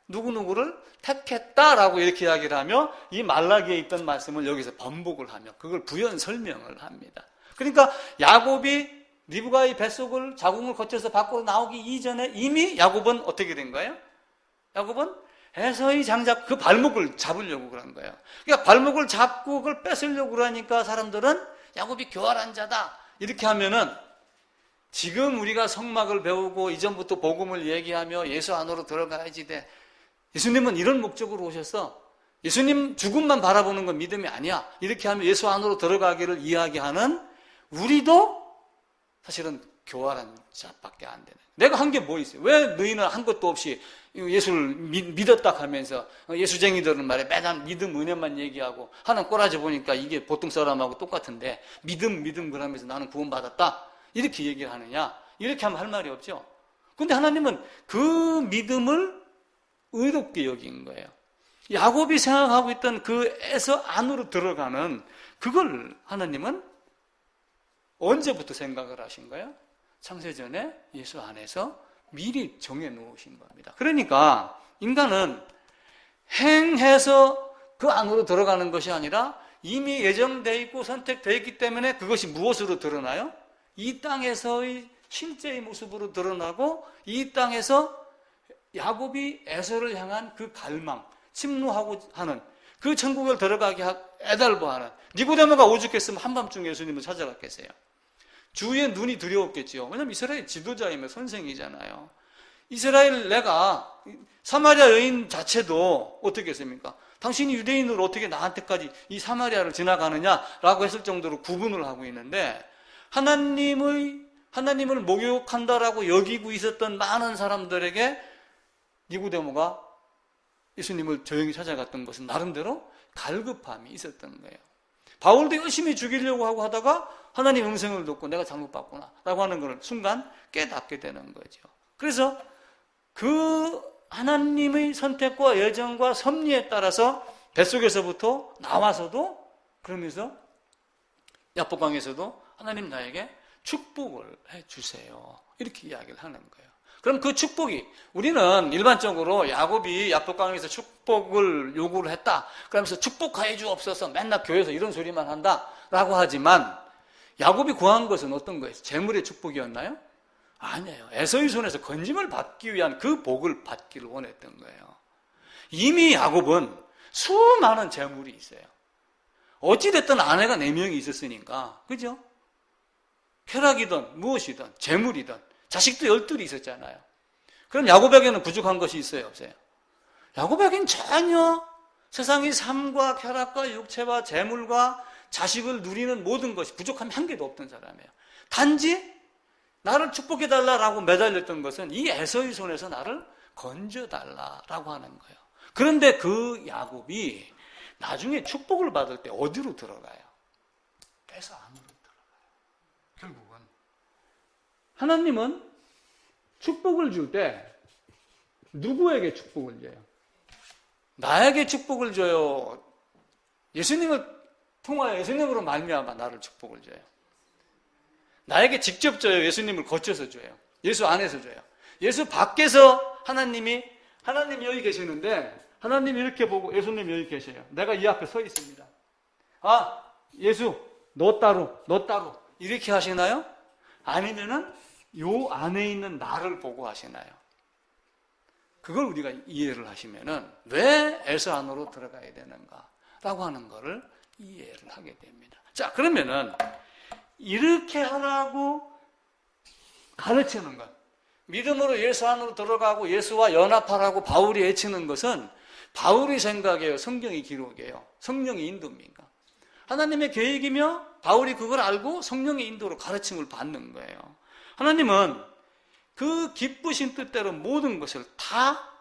누구누구를 택했다라고 이렇게 이야기를 하며 이 말라기에 있던 말씀을 여기서 반복을 하며 그걸 부연 설명을 합니다. 그러니까 야곱이 리브가의 뱃속을 자궁을 거쳐서 밖으로 나오기 이전에 이미 야곱은 어떻게 된 거예요? 야곱은 에서의 장자 그 발목을 잡으려고 그런 거예요. 그러니까 발목을 잡고 그걸 뺏으려고 그러니까 사람들은 야곱이 교활한 자다 이렇게 하면은 지금 우리가 성막을 배우고 이전부터 복음을 얘기하며 예수 안으로 들어가야지 돼. 예수님은 이런 목적으로 오셔서 예수님 죽음만 바라보는 건 믿음이 아니야. 이렇게 하면 예수 안으로 들어가기를 이야기하는 우리도 사실은 교활한 자밖에 안 되네. 내가 한 게 뭐 있어요? 왜 너희는 한 것도 없이 예수를 믿었다 하면서 예수쟁이들은 말해 매달 믿음 은혜만 얘기하고 하는 꼬라지 보니까 이게 보통 사람하고 똑같은데 믿음 그러면서 나는 구원받았다 이렇게 얘기를 하느냐? 이렇게 하면 할 말이 없죠. 근데 하나님은 그 믿음을 의롭게 여긴 거예요. 야곱이 생각하고 있던 그 에서 안으로 들어가는 그걸 하나님은 언제부터 생각을 하신 거예요? 창세전에 예수 안에서 미리 정해 놓으신 겁니다. 그러니까 인간은 행해서 그 안으로 들어가는 것이 아니라 이미 예정되어 있고 선택되어 있기 때문에 그것이 무엇으로 드러나요? 이 땅에서의 실제의 모습으로 드러나고 이 땅에서 야곱이 에서를 향한 그 갈망, 침노하고 하는 그 천국을 들어가게 애달버하는 니고데모가 오죽했으면 한밤중에 예수님을 찾아갔겠어요. 주위에 눈이 두려웠겠죠. 왜냐하면 이스라엘 지도자이며 선생이잖아요. 이스라엘 내가 사마리아 여인 자체도 어떻게 했습니까? 당신이 유대인으로 어떻게 나한테까지 이 사마리아를 지나가느냐라고 했을 정도로 구분을 하고 있는데 하나님을 목욕한다라고 여기고 있었던 많은 사람들에게 니고데모가 예수님을 조용히 찾아갔던 것은 나름대로 갈급함이 있었던 거예요. 바울도 열심히 죽이려고 하고 하다가 하나님 음성을 듣고 내가 잘못봤구나 라고 하는 걸 순간 깨닫게 되는 거죠. 그래서 그 하나님의 선택과 예정과 섭리에 따라서 뱃속에서부터 나와서도 그러면서 야복강에서도 하나님 나에게 축복을 해주세요 이렇게 이야기를 하는 거예요. 그럼 그 축복이 우리는 일반적으로 야곱이 야복강에서 축복을 요구를 했다 그러면서 축복하여 주옵소서 맨날 교회에서 이런 소리만 한다라고 하지만 야곱이 구한 것은 어떤 거예요? 재물의 축복이었나요? 아니에요. 에서의 손에서 건짐을 받기 위한 그 복을 받기를 원했던 거예요. 이미 야곱은 수많은 재물이 있어요. 어찌됐든 아내가 4명이 있었으니까 그죠? 쾌락이든 무엇이든 재물이든 자식도 12이 있었잖아요. 그럼 야곱에게는 부족한 것이 있어요? 없어요? 야곱에게는 전혀 세상의 삶과 쾌락과 육체와 재물과 자식을 누리는 모든 것이 부족함이 한 개도 없던 사람이에요. 단지 나를 축복해달라고 매달렸던 것은 이 에서의 손에서 나를 건져달라고 하는 거예요. 그런데 그 야곱이 나중에 축복을 받을 때 어디로 들어가요? 뺏어 안으로 들어가요. 결국은 하나님은 축복을 줄 때 누구에게 축복을 줘요? 나에게 축복을 줘요? 예수님을 통하여 예수님으로 말미암아 나를 축복을 줘요? 나에게 직접 줘요? 예수님을 거쳐서 줘요? 예수 안에서 줘요? 예수 밖에서 하나님 여기 계시는데 하나님이 이렇게 보고 예수님 여기 계셔요. 내가 이 앞에 서 있습니다. 아, 예수 너 따로 이렇게 하시나요? 아니면은 요 안에 있는 나를 보고 하시나요? 그걸 우리가 이해를 하시면은 왜 에서 안으로 들어가야 되는가라고 하는 거를 이해를 하게 됩니다. 자, 그러면은 이렇게 하라고 가르치는 것, 믿음으로 예수 안으로 들어가고 예수와 연합하라고 바울이 외치는 것은 바울의 생각이에요? 성경의 기록이에요? 성령의 인도입니까? 하나님의 계획이며 바울이 그걸 알고 성령의 인도로 가르침을 받는 거예요. 하나님은 그 기쁘신 뜻대로 모든 것을 다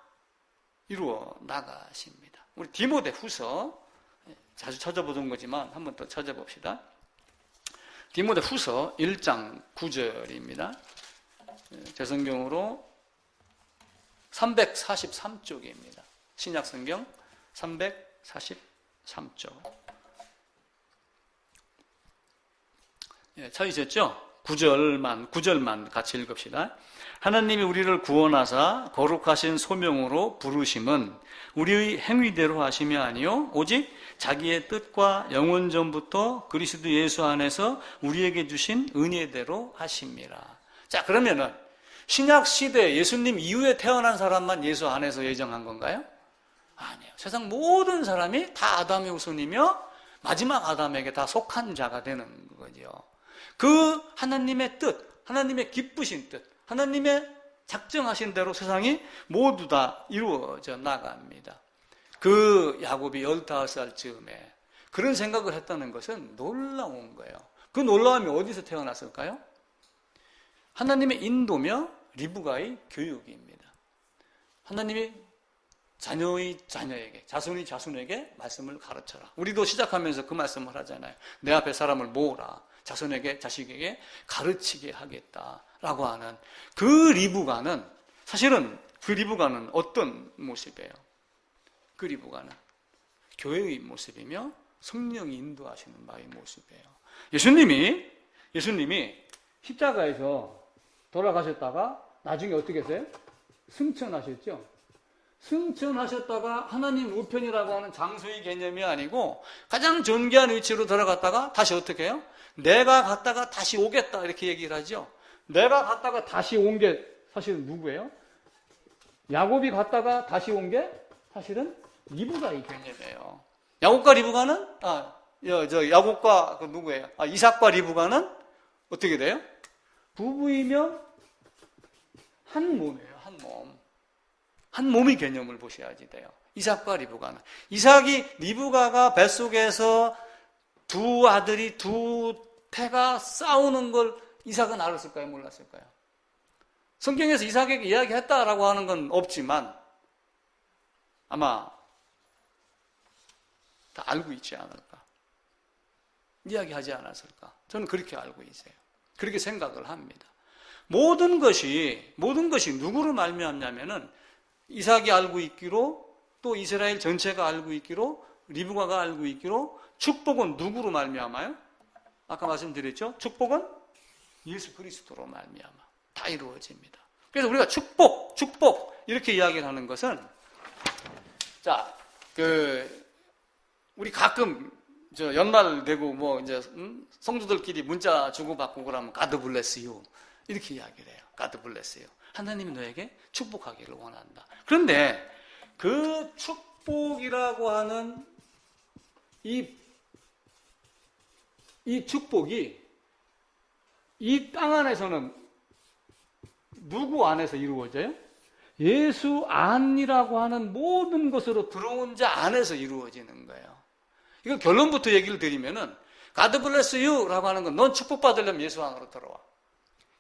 이루어 나가십니다. 우리 디모데 후서 자주 찾아보던 거지만 한 번 더 찾아봅시다. 디모데 후서 1장 9절입니다. 제 성경으로 343쪽입니다. 신약성경 343쪽. 찾으셨죠? 9절만 같이 읽읍시다. 하나님이 우리를 구원하사 거룩하신 소명으로 부르심은 우리의 행위대로 하심이 아니요 오직 자기의 뜻과 영원 전부터 그리스도 예수 안에서 우리에게 주신 은혜대로 하심이라. 자, 그러면은 신약 시대 예수님 이후에 태어난 사람만 예수 안에서 예정한 건가요? 아니에요. 세상 모든 사람이 다 아담의 후손이며 마지막 아담에게 다 속한 자가 되는 거죠. 그 하나님의 뜻, 하나님의 기쁘신 뜻, 하나님의 작정하신 대로 세상이 모두 다 이루어져 나갑니다. 그 야곱이 15살 즈음에 그런 생각을 했다는 것은 놀라운 거예요. 그 놀라움이 어디서 태어났을까요? 하나님의 인도며 리브가의 교육입니다. 하나님이 자녀의 자녀에게, 자손의 자손에게 말씀을 가르쳐라. 우리도 시작하면서 그 말씀을 하잖아요. 내 앞에 사람을 모으라. 자손에게, 자식에게 가르치게 하겠다라고 하는 그 리브가는, 사실은 그 리브가는 어떤 모습이에요? 그 리브가는 교회의 모습이며 성령이 인도하시는 바의 모습이에요. 예수님이 십자가에서 돌아가셨다가 나중에 어떻게 했어요? 승천하셨죠? 승천하셨다가 하나님 우편이라고 하는 장소의 개념이 아니고 가장 존귀한 위치로 들어갔다가 다시 어떻게 해요? 내가 갔다가 다시 오겠다 이렇게 얘기를 하죠. 내가 갔다가 다시 온 게 사실은 누구예요? 야곱이 갔다가 다시 온 게 사실은 리브가의 개념이에요. 야곱과 리브가는 야곱과 그 누구예요? 이삭과 리브가는 어떻게 돼요? 부부이며 한 몸이에요. 한 몸. 한 몸의 개념을 보셔야지 돼요. 이삭과 리브가는. 이삭이 리브가가 뱃속에서 두 아들이 두 태가 싸우는 걸 이삭은 알았을까요? 몰랐을까요? 성경에서 이삭에게 이야기했다라고 하는 건 없지만 아마 다 알고 있지 않을까? 이야기하지 않았을까? 저는 그렇게 알고 있어요. 그렇게 생각을 합니다. 모든 것이 누구로 말미암냐면은 이삭이 알고 있기로 또 이스라엘 전체가 알고 있기로 리브가가 알고 있기로 축복은 누구로 말미암아요? 아까 말씀드렸죠? 축복은 예수 그리스도로 말미암아 다 이루어집니다. 그래서 우리가 축복 이렇게 이야기를 하는 것은 우리 가끔 연말 되고 성도들끼리 문자 주고받고 그러면 God bless you 이렇게 이야기를 해요. God bless you. 하나님이 너에게 축복하기를 원한다. 그런데 그 축복이라고 하는 이 축복이 이 땅 안에서는 누구 안에서 이루어져요? 예수 안이라고 하는 모든 것으로 들어온 자 안에서 이루어지는 거예요. 이거 결론부터 얘기를 드리면은 God bless you라고 하는 건 넌 축복받으려면 예수 안으로 들어와.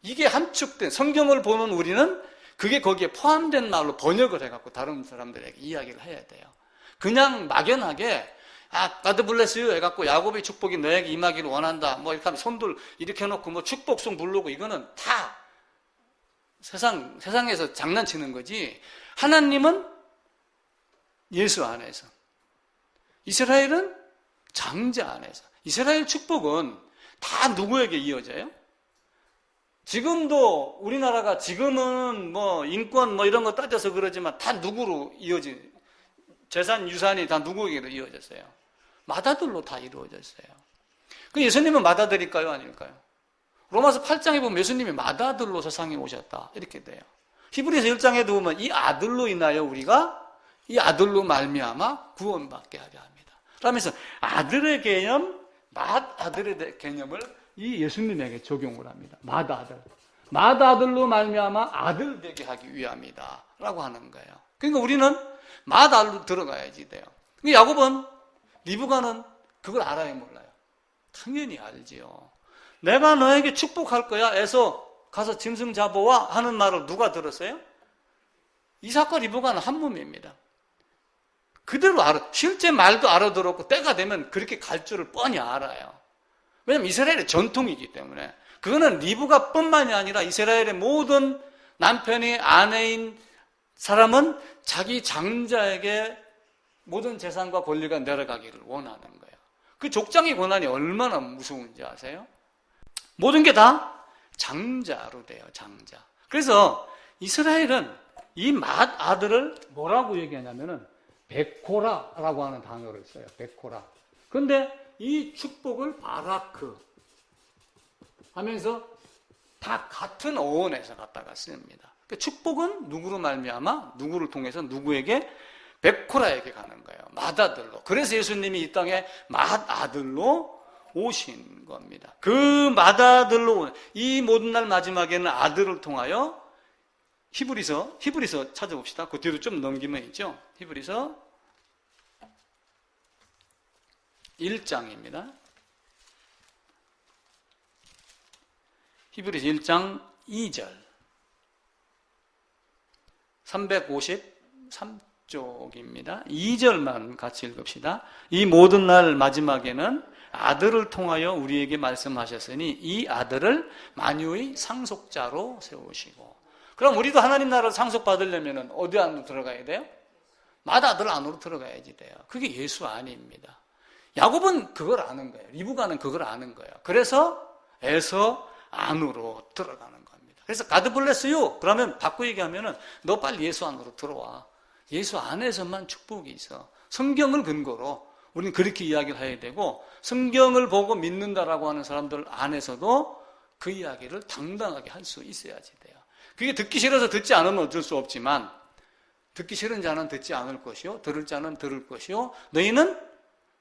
이게 함축된 성경을 보는 우리는 그게 거기에 포함된 말로 번역을 해갖고 다른 사람들에게 이야기를 해야 돼요. 그냥 막연하게 God bless you 해갖고 야곱의 축복이 너에게 임하기를 원한다. 이렇게 하면 손들 이렇게 해놓고 축복송 부르고 이거는 다 세상에서 장난치는 거지. 하나님은 예수 안에서, 이스라엘은 장자 안에서. 이스라엘 축복은 다 누구에게 이어져요? 지금도 우리나라가 지금은 인권 이런 거 따져서 그러지만 다 누구로 이어진 재산 유산이 다 누구에게로 이어졌어요? 맏아들로 다 이루어졌어요. 그 예수님은 맏아들일까요? 아닐까요? 로마서 8장에 보면 예수님이 맏아들로 세상에 오셨다 이렇게 돼요. 히브리서 1장에도 보면 이 아들로 인하여 우리가 이 아들로 말미암아 구원받게 하려 합니다. 그러면서 아들의 개념, 맏아들의 개념을 이 예수님에게 적용을 합니다. 맏아들로 말미암아 아들 되게 하기 위함이다 라고 하는 거예요. 그러니까 우리는 맏아들로 들어가야지 돼요. 야곱은, 리브가는 그걸 알아요, 몰라요? 당연히 알지요. 내가 너에게 축복할 거야 해서 가서 짐승 잡아와 하는 말을 누가 들었어요? 이삭과 리브가는 한 몸입니다. 그대로 알아. 실제 말도 알아들었고 때가 되면 그렇게 갈 줄을 뻔히 알아요. 왜냐하면 이스라엘의 전통이기 때문에. 그거는 리브가 뿐만이 아니라 이스라엘의 모든 남편이 아내인 사람은 자기 장자에게 모든 재산과 권리가 내려가기를 원하는 거예요. 그 족장의 권한이 얼마나 무서운지 아세요? 모든 게 다 장자로 돼요. 장자. 그래서 이스라엘은 이 맏아들을 뭐라고 얘기하냐면은 베코라라고 하는 단어를 써요. 베코라. 그런데 이 축복을 바라크 하면서 다 같은 어원에서 갖다가 씁니다. 그러니까 축복은 누구로 말미암아 누구를 통해서 누구에게? 베코라에게 가는 거예요. 맏아들로. 그래서 예수님이 이 땅에 맏아들로 오신 겁니다. 그 맏아들로 이 모든 날 마지막에는 아들을 통하여 히브리서 찾아봅시다. 그 뒤로 좀 넘기면 있죠. 히브리서 1장입니다. 히브리서 1장 2절 353쪽입니다. 2절만 같이 읽읍시다. 이 모든 날 마지막에는 아들을 통하여 우리에게 말씀하셨으니 이 아들을 만유의 상속자로 세우시고. 그럼 우리도 하나님 나라를 상속받으려면 어디 안으로 들어가야 돼요? 맏아들 안으로 들어가야지 돼요. 그게 예수 안입니다. 야곱은 그걸 아는 거예요. 리브가는 그걸 아는 거예요. 그래서 에서 안으로 들어가는 겁니다. 그래서 God bless you. 그러면 바꿔 얘기하면은 너 빨리 예수 안으로 들어와. 예수 안에서만 축복이 있어. 성경을 근거로 우리는 그렇게 이야기를 해야 되고, 성경을 보고 믿는다라고 하는 사람들 안에서도 그 이야기를 당당하게 할 수 있어야지 돼요. 그게 듣기 싫어서 듣지 않으면 어쩔 수 없지만, 듣기 싫은 자는 듣지 않을 것이요, 들을 자는 들을 것이요, 너희는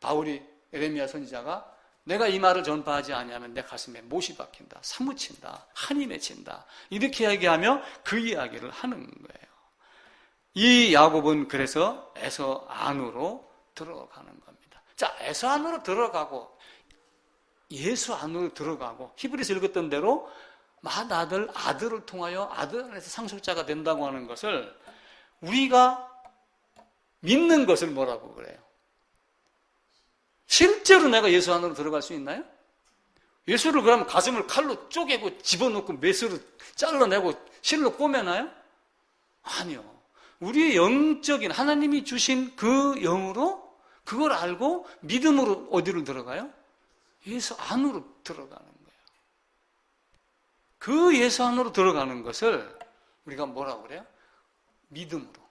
바울이 에레미야 선지자가 내가 이 말을 전파하지 아니하면 내 가슴에 못이 박힌다, 사무친다, 한이 맺힌다 이렇게 얘기하며 그 이야기를 하는 거예요. 이 야곱은 그래서 에서 안으로 들어가는 겁니다. 자, 에서 안으로 들어가고 예수 안으로 들어가고 히브리서 읽었던 대로 맏아들, 아들을 통하여 아들 안에서 상속자가 된다고 하는 것을 우리가 믿는 것을 뭐라고 그래요? 실제로 내가 예수 안으로 들어갈 수 있나요? 예수를 그러면 가슴을 칼로 쪼개고 집어넣고 메스로 잘라내고 실로 꼬매나요? 아니요. 우리의 영적인 하나님이 주신 그 영으로 그걸 알고 믿음으로 어디로 들어가요? 예수 안으로 들어가는 거예요. 그 예수 안으로 들어가는 것을 우리가 뭐라고 그래요? 믿음으로.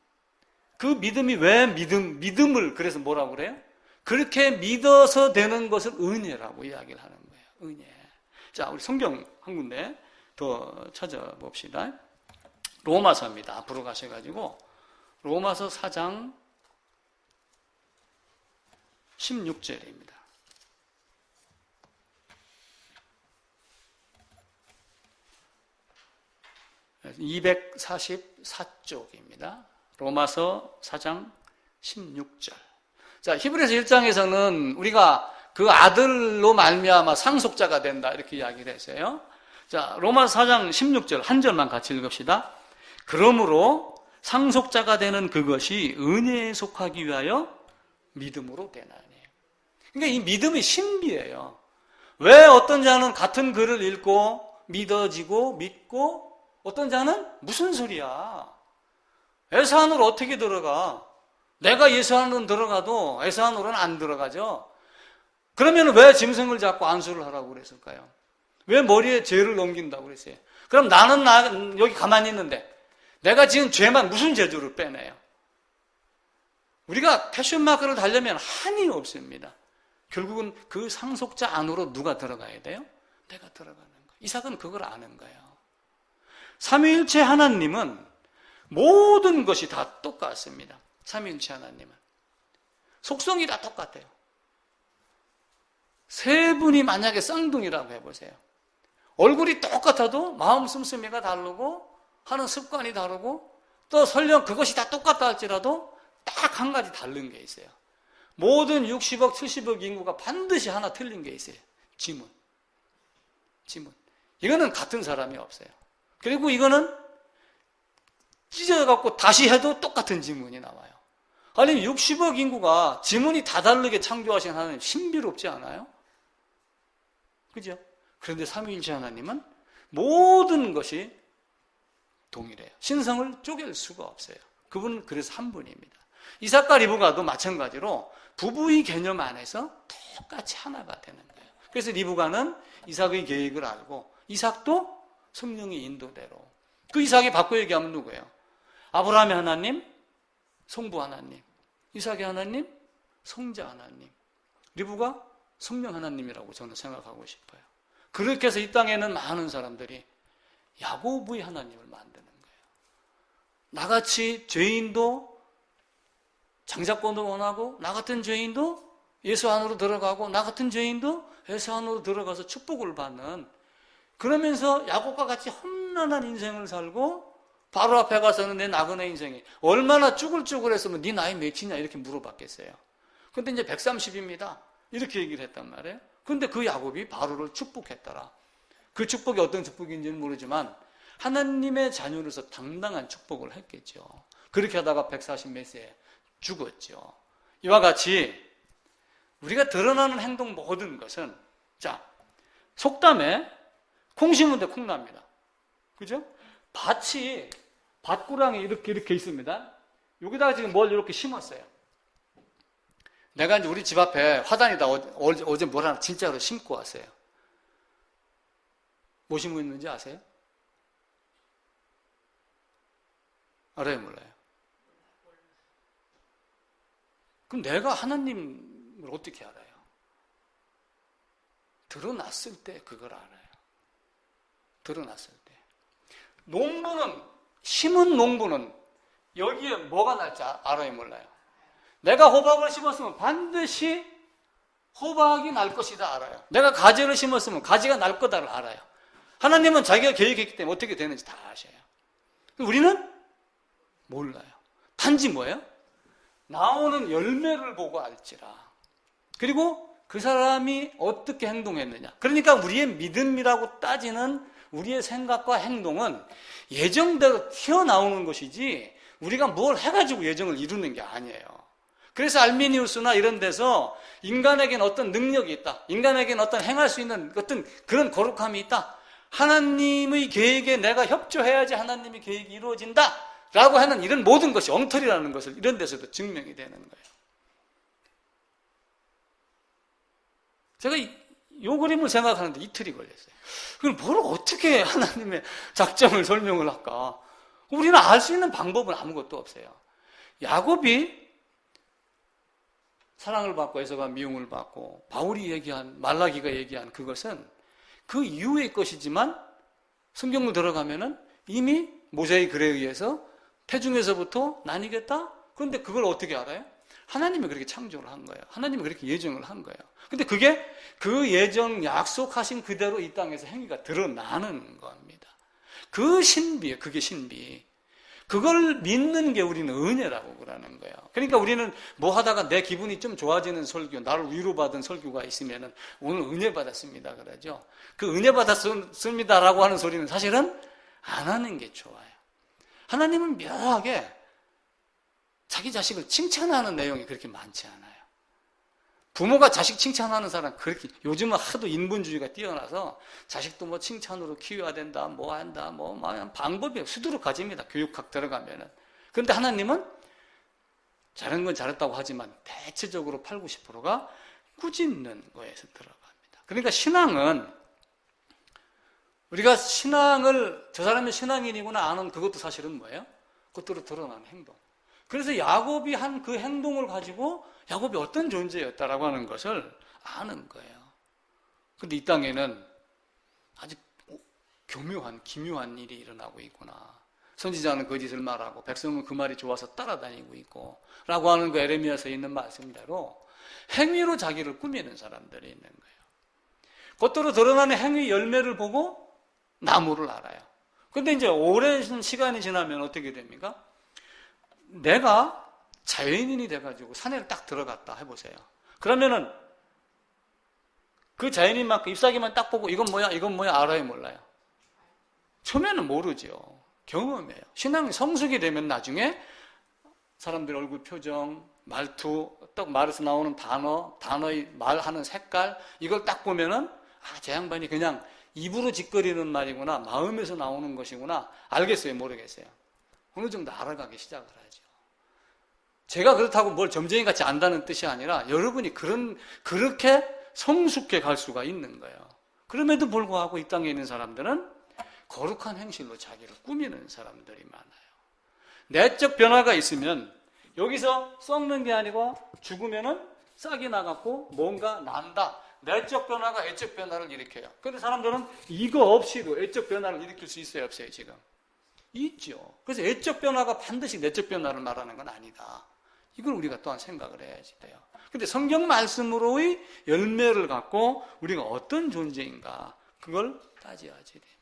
그 믿음이 왜 믿음을 그래서 뭐라고 그래요? 그렇게 믿어서 되는 것을 은혜라고 이야기를 하는 거예요. 은혜. 자, 우리 성경 한 군데 더 찾아봅시다. 로마서입니다. 앞으로 가셔가지고 로마서 4장 16절입니다. 244쪽입니다. 로마서 4장 16절. 자, 히브리서 1장에서는 우리가 그 아들로 말미암아 상속자가 된다 이렇게 이야기를 했어요. 자, 로마서 4장 16절 한 절만 같이 읽읍시다. 그러므로 상속자가 되는 그것이 은혜에 속하기 위하여 믿음으로 되나니. 그러니까 이 믿음이 신비예요. 왜 어떤 자는 같은 글을 읽고 믿어지고 믿고 어떤 자는 무슨 소리야? 예수 안으로 어떻게 들어가? 내가 예수 안으로 들어가도 예수 안으로는 안 들어가죠. 그러면 왜 짐승을 잡고 안수를 하라고 그랬을까요? 왜 머리에 죄를 넘긴다고 그랬어요? 그럼 나는 여기 가만히 있는데 내가 지금 죄만 무슨 죄를 빼내요? 우리가 패션마크를 달려면 한이 없습니다. 결국은 그 상속자 안으로 누가 들어가야 돼요? 내가 들어가는 거예요. 이삭은 그걸 아는 거예요. 삼위일체 하나님은 모든 것이 다 똑같습니다. 삼위일체 하나님은 속성이 다 똑같아요. 세 분이 만약에 쌍둥이라고 해보세요. 얼굴이 똑같아도 마음 씀씀이가 다르고 하는 습관이 다르고 또 설령 그것이 다 똑같다 할지라도 딱 한 가지 다른 게 있어요. 모든 60억, 70억 인구가 반드시 하나 틀린 게 있어요. 지문. 이거는 같은 사람이 없어요. 그리고 이거는 찢어갖고 다시 해도 똑같은 지문이 나와요. 아니 60억 인구가 지문이 다 다르게 창조하신 하나님 신비롭지 않아요? 그죠? 그런데 삼위일체 하나님은 모든 것이 동일해요. 신성을 쪼갤 수가 없어요. 그분은 그래서 한 분입니다. 이삭과 리브가도 마찬가지로 부부의 개념 안에서 똑같이 하나가 되는 거예요. 그래서 리브가는 이삭의 계획을 알고 이삭도 성령의 인도대로. 그 이삭이 바꿔 얘기하면 누구예요? 아브라함의 하나님, 성부 하나님. 이삭의 하나님, 성자 하나님. 리브가 성령 하나님이라고 저는 생각하고 싶어요. 그렇게 해서 이 땅에는 많은 사람들이 야곱의 하나님을 만드는 거예요. 나같이 죄인도 장자권도 원하고 나 같은 죄인도 예수 안으로 들어가고 나 같은 죄인도 예수 안으로 들어가서 축복을 받는, 그러면서 야곱과 같이 험난한 인생을 살고 바로 앞에 가서는 내 나그네 인생이 얼마나 쭈글쭈글했으면 네 나이 몇이냐 이렇게 물어봤겠어요. 근데 이제 130입니다. 이렇게 얘기를 했단 말이에요. 근데 그 야곱이 바로를 축복했더라. 그 축복이 어떤 축복인지는 모르지만 하나님의 자녀로서 당당한 축복을 했겠죠. 그렇게 하다가 140 몇 세에 죽었죠. 이와 같이 우리가 드러나는 행동 모든 것은, 자, 속담에 콩 심은데 콩 납니다. 그죠? 밭이, 밭구랑이 이렇게 있습니다. 여기다가 지금 뭘 이렇게 심었어요. 내가 이제 우리 집 앞에 화단에다 어제 뭘 하나 진짜로 심고 왔어요. 뭐 심고 있는지 아세요? 알아요, 몰라요? 그럼 내가 하나님을 어떻게 알아요? 드러났을 때 그걸 알아요. 드러났을 때. 농부는, 심은 농부는 여기에 뭐가 날지 알아요, 몰라요? 내가 호박을 심었으면 반드시 호박이 날 것이다 알아요. 내가 가지를 심었으면 가지가 날 거다를 알아요. 하나님은 자기가 계획했기 때문에 어떻게 되는지 다 아셔요. 우리는 몰라요. 단지 뭐예요? 나오는 열매를 보고 알지라. 그리고 그 사람이 어떻게 행동했느냐. 그러니까 우리의 믿음이라고 따지는 우리의 생각과 행동은 예정대로 튀어나오는 것이지 우리가 뭘 해가지고 예정을 이루는 게 아니에요. 그래서 알미니우스나 이런 데서 인간에게는 어떤 능력이 있다. 인간에게는 어떤 행할 수 있는 어떤 그런 거룩함이 있다. 하나님의 계획에 내가 협조해야지 하나님의 계획이 이루어진다. 라고 하는 이런 모든 것이 엉터리라는 것을 이런 데서도 증명이 되는 거예요. 제가 이 그림을 생각하는데 이틀이 걸렸어요. 그럼 뭘 어떻게 하나님의 작정을 설명을 할까? 우리는 알 수 있는 방법은 아무것도 없어요. 야곱이 사랑을 받고 에서가 미움을 받고 바울이 얘기한 말라기가 얘기한 그것은 그 이후의 것이지만 성경을 들어가면은 이미 모세의 글에 의해서 태중에서부터 나뉘겠다? 그런데 그걸 어떻게 알아요? 하나님이 그렇게 창조를 한 거예요. 하나님이 그렇게 예정을 한 거예요. 근데 그게 그 예정 약속하신 그대로 이 땅에서 행위가 드러나는 겁니다. 그 신비예요. 그게 신비. 그걸 믿는 게 우리는 은혜라고 그러는 거예요. 그러니까 우리는 뭐 하다가 내 기분이 좀 좋아지는 설교, 나를 위로받은 설교가 있으면은 오늘 은혜 받았습니다. 그러죠. 그 은혜 받았습니다라고 하는 소리는 사실은 안 하는 게 좋아요. 하나님은 묘하게 자기 자식을 칭찬하는 내용이 그렇게 많지 않아요. 부모가 자식 칭찬하는 사람 그렇게 요즘은 하도 인본주의가 뛰어나서 자식도 뭐 칭찬으로 키워야 된다, 뭐 한다, 뭐 방법이 수두룩하집니다. 교육학 들어가면은. 그런데 하나님은 잘한 건 잘했다고 하지만 대체적으로 80, 90%가 꾸짖는 거에서 들어갑니다. 그러니까 신앙은 우리가 신앙을 저 사람이 신앙인이구나 아는 그것도 사실은 뭐예요? 그것으로 드러나는 행동. 그래서 야곱이 한 그 행동을 가지고 야곱이 어떤 존재였다라고 하는 것을 아는 거예요. 그런데 이 땅에는 아주 교묘한, 기묘한 일이 일어나고 있구나. 선지자는 거짓을 말하고 백성은 그 말이 좋아서 따라다니고 있고 라고 하는 거 에레미야서에 있는 말씀대로 행위로 자기를 꾸미는 사람들이 있는 거예요. 겉으로 드러나는 행위 열매를 보고 나무를 알아요. 그런데 이제 오랜 시간이 지나면 어떻게 됩니까? 내가 자연인이 돼가지고 산에 딱 들어갔다 해보세요. 그러면은 그 자연인만큼 잎사귀만 딱 보고 이건 뭐야 알아요 몰라요? 처음에는 모르죠. 경험이에요. 신앙이 성숙이 되면 나중에 사람들 얼굴 표정, 말투, 딱 말에서 나오는 단어의 말하는 색깔 이걸 딱 보면은 저 양반이 그냥 입으로 짓거리는 말이구나 마음에서 나오는 것이구나 알겠어요 모르겠어요? 어느 정도 알아가기 시작을 하죠. 제가 그렇다고 뭘 점쟁이같이 안다는 뜻이 아니라 여러분이 그렇게 성숙해 갈 수가 있는 거예요. 그럼에도 불구하고 이 땅에 있는 사람들은 거룩한 행실로 자기를 꾸미는 사람들이 많아요. 내적 변화가 있으면 여기서 썩는 게 아니고 죽으면은 싹이 나갖고 뭔가 난다. 내적 변화가 애적 변화를 일으켜요. 그런데 사람들은 이거 없이도 애적 변화를 일으킬 수 있어요, 없어요, 지금? 있죠. 그래서 애적 변화가 반드시 내적 변화를 말하는 건 아니다. 이걸 우리가 또한 생각을 해야지 돼요. 근데 성경 말씀으로의 열매를 갖고 우리가 어떤 존재인가 그걸 따져야지 됩니다.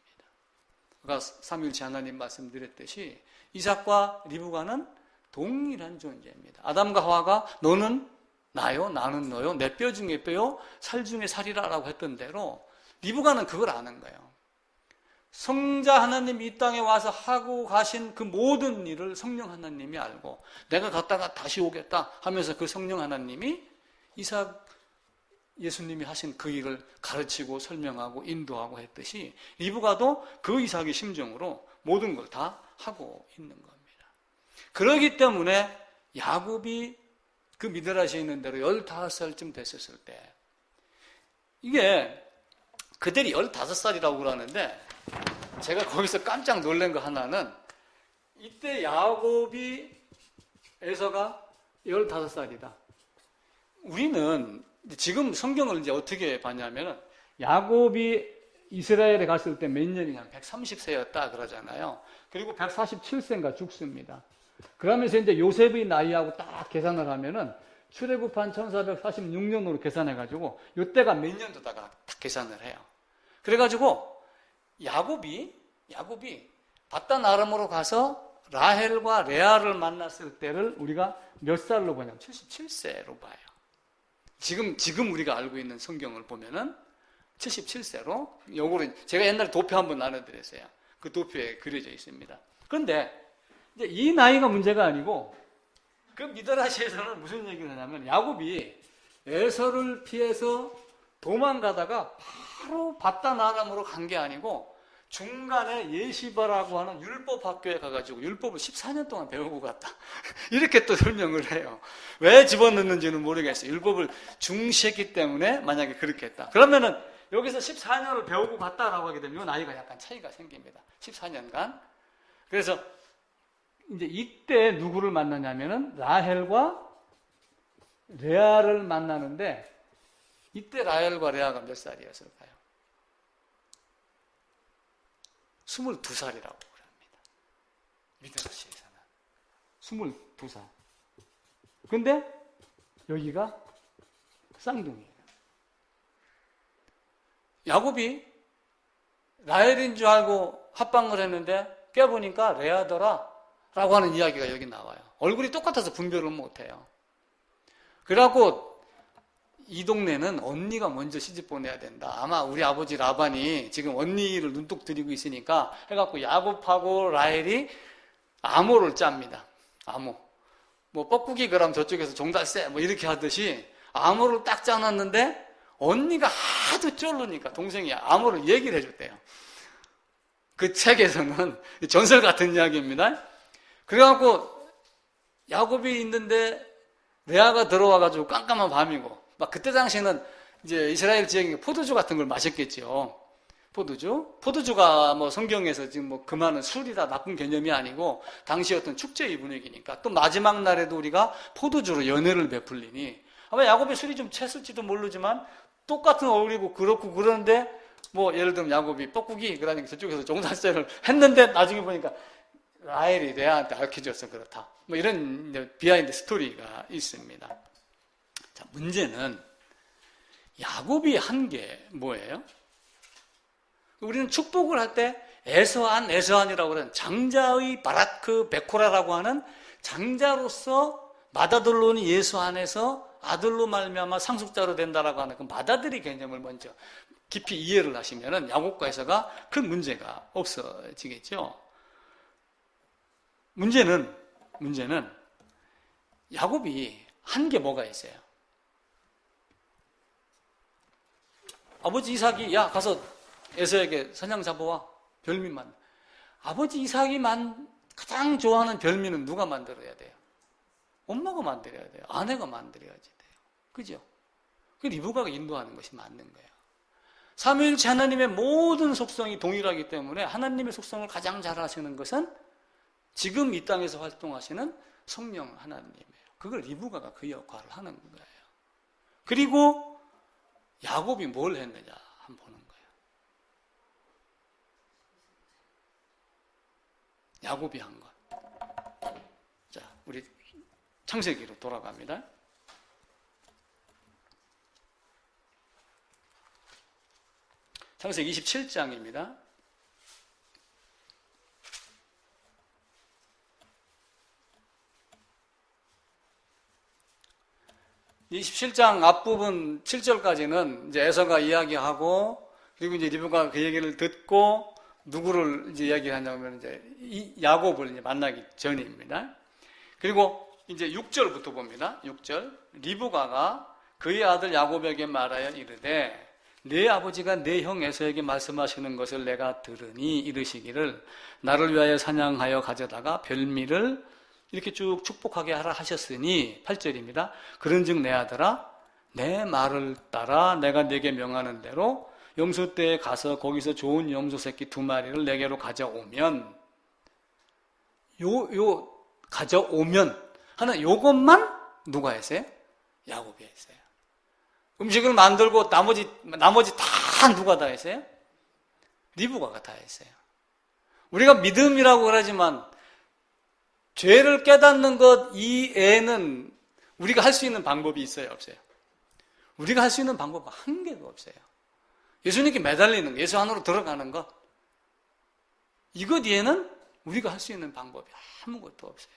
아까 삼위일체 하나님 말씀드렸듯이 이삭과 리브가는 동일한 존재입니다. 아담과 하와가 너는 나요, 나는 너요, 내 뼈 중에 뼈요, 살 중에 살이라라고 했던 대로 리브가는 그걸 아는 거예요. 성자 하나님이 이 땅에 와서 하고 가신 그 모든 일을 성령 하나님이 알고 내가 갔다가 다시 오겠다 하면서 그 성령 하나님이 이삭 예수님이 하신 그 일을 가르치고 설명하고 인도하고 했듯이 리브가도 그 이삭의 심정으로 모든 걸 다 하고 있는 겁니다. 그렇기 때문에 야곱이 그 미드라시에 있는 대로 15살쯤 됐었을 때 이게 그들이 15살이라고 그러는데 제가 거기서 깜짝 놀란 거 하나는 이때 야곱이 에서가 15살이다. 우리는 지금 성경을 이제 어떻게 봤냐면은 야곱이 이스라엘에 갔을 때 몇 년이냐 130세였다 그러잖아요. 그리고 147세인가 죽습니다. 그러면서 이제 요셉의 나이하고 딱 계산을 하면은 출애굽한 1446년으로 계산해가지고 이때가 몇 년도다가 딱 계산을 해요. 그래가지고 야곱이 바단 아람으로 가서 라헬과 레아를 만났을 때를 우리가 몇 살로 보냐면 77세로 봐요. 지금 우리가 알고 있는 성경을 보면은 77세로, 요거를 제가 옛날에 도표 한번 나눠드렸어요. 그 도표에 그려져 있습니다. 그런데 이제 이 나이가 문제가 아니고, 그 미드라시에서는 무슨 얘기를 하냐면 야곱이 에서를 피해서 도망가다가 바로 바단 아람으로 간 게 아니고 중간에 예시바라고 하는 율법 학교에 가가지고 율법을 14년 동안 배우고 갔다. 이렇게 또 설명을 해요. 왜 집어넣는지는 모르겠어요. 율법을 중시했기 때문에 만약에 그렇게 했다. 그러면은 여기서 14년을 배우고 갔다라고 하게 되면 나이가 약간 차이가 생깁니다. 14년간. 그래서 이제 이때 누구를 만나냐면은 라헬과 레아를 만나는데, 이때 라헬과 레아가 몇 살이었을까요? 22살이라고 합니다. 미드라시에서는 22살. 근데 여기가 쌍둥이에요. 야곱이 라헬인 줄 알고 합방을 했는데 깨보니까 레아더라 라고 하는 이야기가 여기 나와요. 얼굴이 똑같아서 분별을 못해요. 그래갖고 이 동네는 언니가 먼저 시집 보내야 된다. 아마 우리 아버지 라반이 지금 언니를 눈독 들이고 있으니까 해갖고 야곱하고 라헬이 암호를 짭니다. 암호. 뭐 뻐꾸기 그럼 저쪽에서 종달새 뭐 이렇게 하듯이 암호를 딱 짜놨는데 언니가 하도 쫄르니까 동생이 암호를 얘기를 해줬대요. 그 책에서는 전설 같은 이야기입니다. 그래갖고 야곱이 있는데 레아가 들어와가지고 깜깜한 밤이고, 막 그때 당시에는 이제 이스라엘 지역에 포도주 같은 걸 마셨겠죠. 포도주가 뭐 성경에서 지금 뭐 그만은 술이다 나쁜 개념이 아니고 당시 어떤 축제의 분위기니까, 또 마지막 날에도 우리가 포도주로 연회를 베풀리니 아마 야곱이 술이 좀 취했을지도 모르지만 똑같은 얼굴이고 그렇고 그러는데, 뭐 예를 들면 야곱이 뻐꾸기 그러니까 저쪽에서 종달새를 했는데 나중에 보니까 라헬이 레아한테 알려줘서 그렇다. 뭐 이런 비하인드 스토리가 있습니다. 자, 문제는 야곱이 한 게 뭐예요? 우리는 축복을 할 때 에서한이라고 그러는 장자의 바라크 베코라라고 하는 장자로서 맏아들로는 예수 안에서 아들로 말미암아 상속자로 된다라고 하는 그 맏아들의 개념을 먼저 깊이 이해를 하시면은 야곱과 에서가 큰 문제가 없어지겠죠. 문제는 야곱이 한 게 뭐가 있어요? 아버지 이삭이 야 가서 에서에게 사냥 잡아와 별미만. 아버지 이삭이 가장 좋아하는 별미는 누가 만들어야 돼요? 엄마가 만들어야 돼요. 아내가 만들어야지 돼요. 그죠? 그 리브가가 인도하는 것이 맞는 거예요. 삼위일체 하나님의 모든 속성이 동일하기 때문에 하나님의 속성을 가장 잘 하시는 것은 지금 이 땅에서 활동하시는 성령 하나님이에요. 그걸 리브가가 그 역할을 하는 거예요. 그리고 야곱이 뭘 했느냐 한번 보는 거예요. 야곱이 한 것. 자, 우리 창세기로 돌아갑니다. 창세기 27장입니다. 27장 앞부분 7절까지는 이제 에서가 이야기하고, 그리고 이제 리브가가 그 얘기를 듣고 누구를 이제 이야기하냐면 이제 이 야곱을 이제 만나기 전입니다. 그리고 이제 6절부터 봅니다. 6절. 리브가가 그의 아들 야곱에게 말하여 이르되 내 아버지가 내 형 에서에게 말씀하시는 것을 내가 들으니 이르시기를 나를 위하여 사냥하여 가져다가 별미를 이렇게 쭉 축복하게 하라 하셨으니 8절입니다. 그런즉 내 아들아 내 말을 따라 내가 네게 명하는 대로 염소떼에 가서 거기서 좋은 염소 새끼 2마리를 내게로 가져오면 가져오면 하는 요것만 누가 했어요? 야곱이 했어요. 음식을 만들고 나머지 다 누가 다 했어요? 리브가가 다 했어요. 우리가 믿음이라고 그러지만 죄를 깨닫는 것 이외에는 우리가 할 수 있는 방법이 있어요, 없어요? 우리가 할 수 있는 방법 한 개도 없어요. 예수님께 매달리는 거, 예수 안으로 들어가는 것, 이것 뒤에는 우리가 할 수 있는 방법이 아무것도 없어요.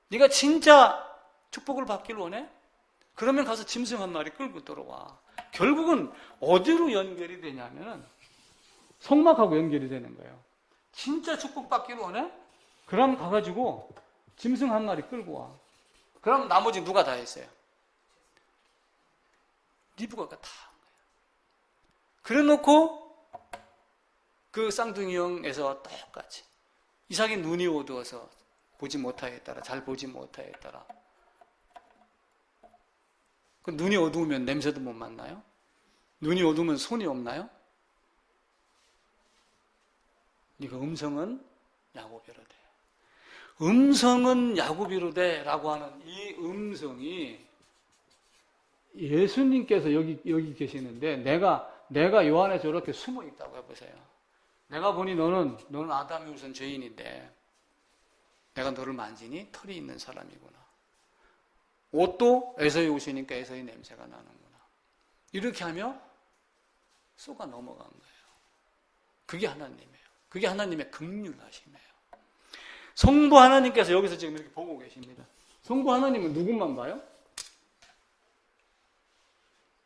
네가 진짜 축복을 받길 원해? 그러면 가서 짐승 한 마리 끌고 들어와. 결국은 어디로 연결이 되냐면 성막하고 연결이 되는 거예요. 진짜 축복받기를 원해? 그럼 가가지고 짐승 한 마리 끌고 와. 그럼 나머지 누가 다 했어요? 리브가가 다 한 거예요. 그래 놓고 그 쌍둥이 형에서 똑같이 이삭이 눈이 어두워서 보지 못하였더라. 잘 보지 못하였더라. 그 눈이 어두우면 냄새도 못 맡나요? 눈이 어두우면 손이 없나요? 이거 음성은 야곱이로되. 음성은 야곱이로되 라고 하는 이 음성이 예수님께서 여기 계시는데 내가 요 안에 저렇게 숨어 있다고 해보세요. 내가 보니 너는 아담이 우선 죄인인데 내가 너를 만지니 털이 있는 사람이구나. 옷도 에서의 옷이니까 에서의 냄새가 나는구나. 이렇게 하며 쏘가 넘어간 거예요. 그게 하나님이에요. 그게 하나님의 긍휼하심이에요. 성부 하나님께서 여기서 지금 이렇게 보고 계십니다. 성부 하나님은 누구만 봐요?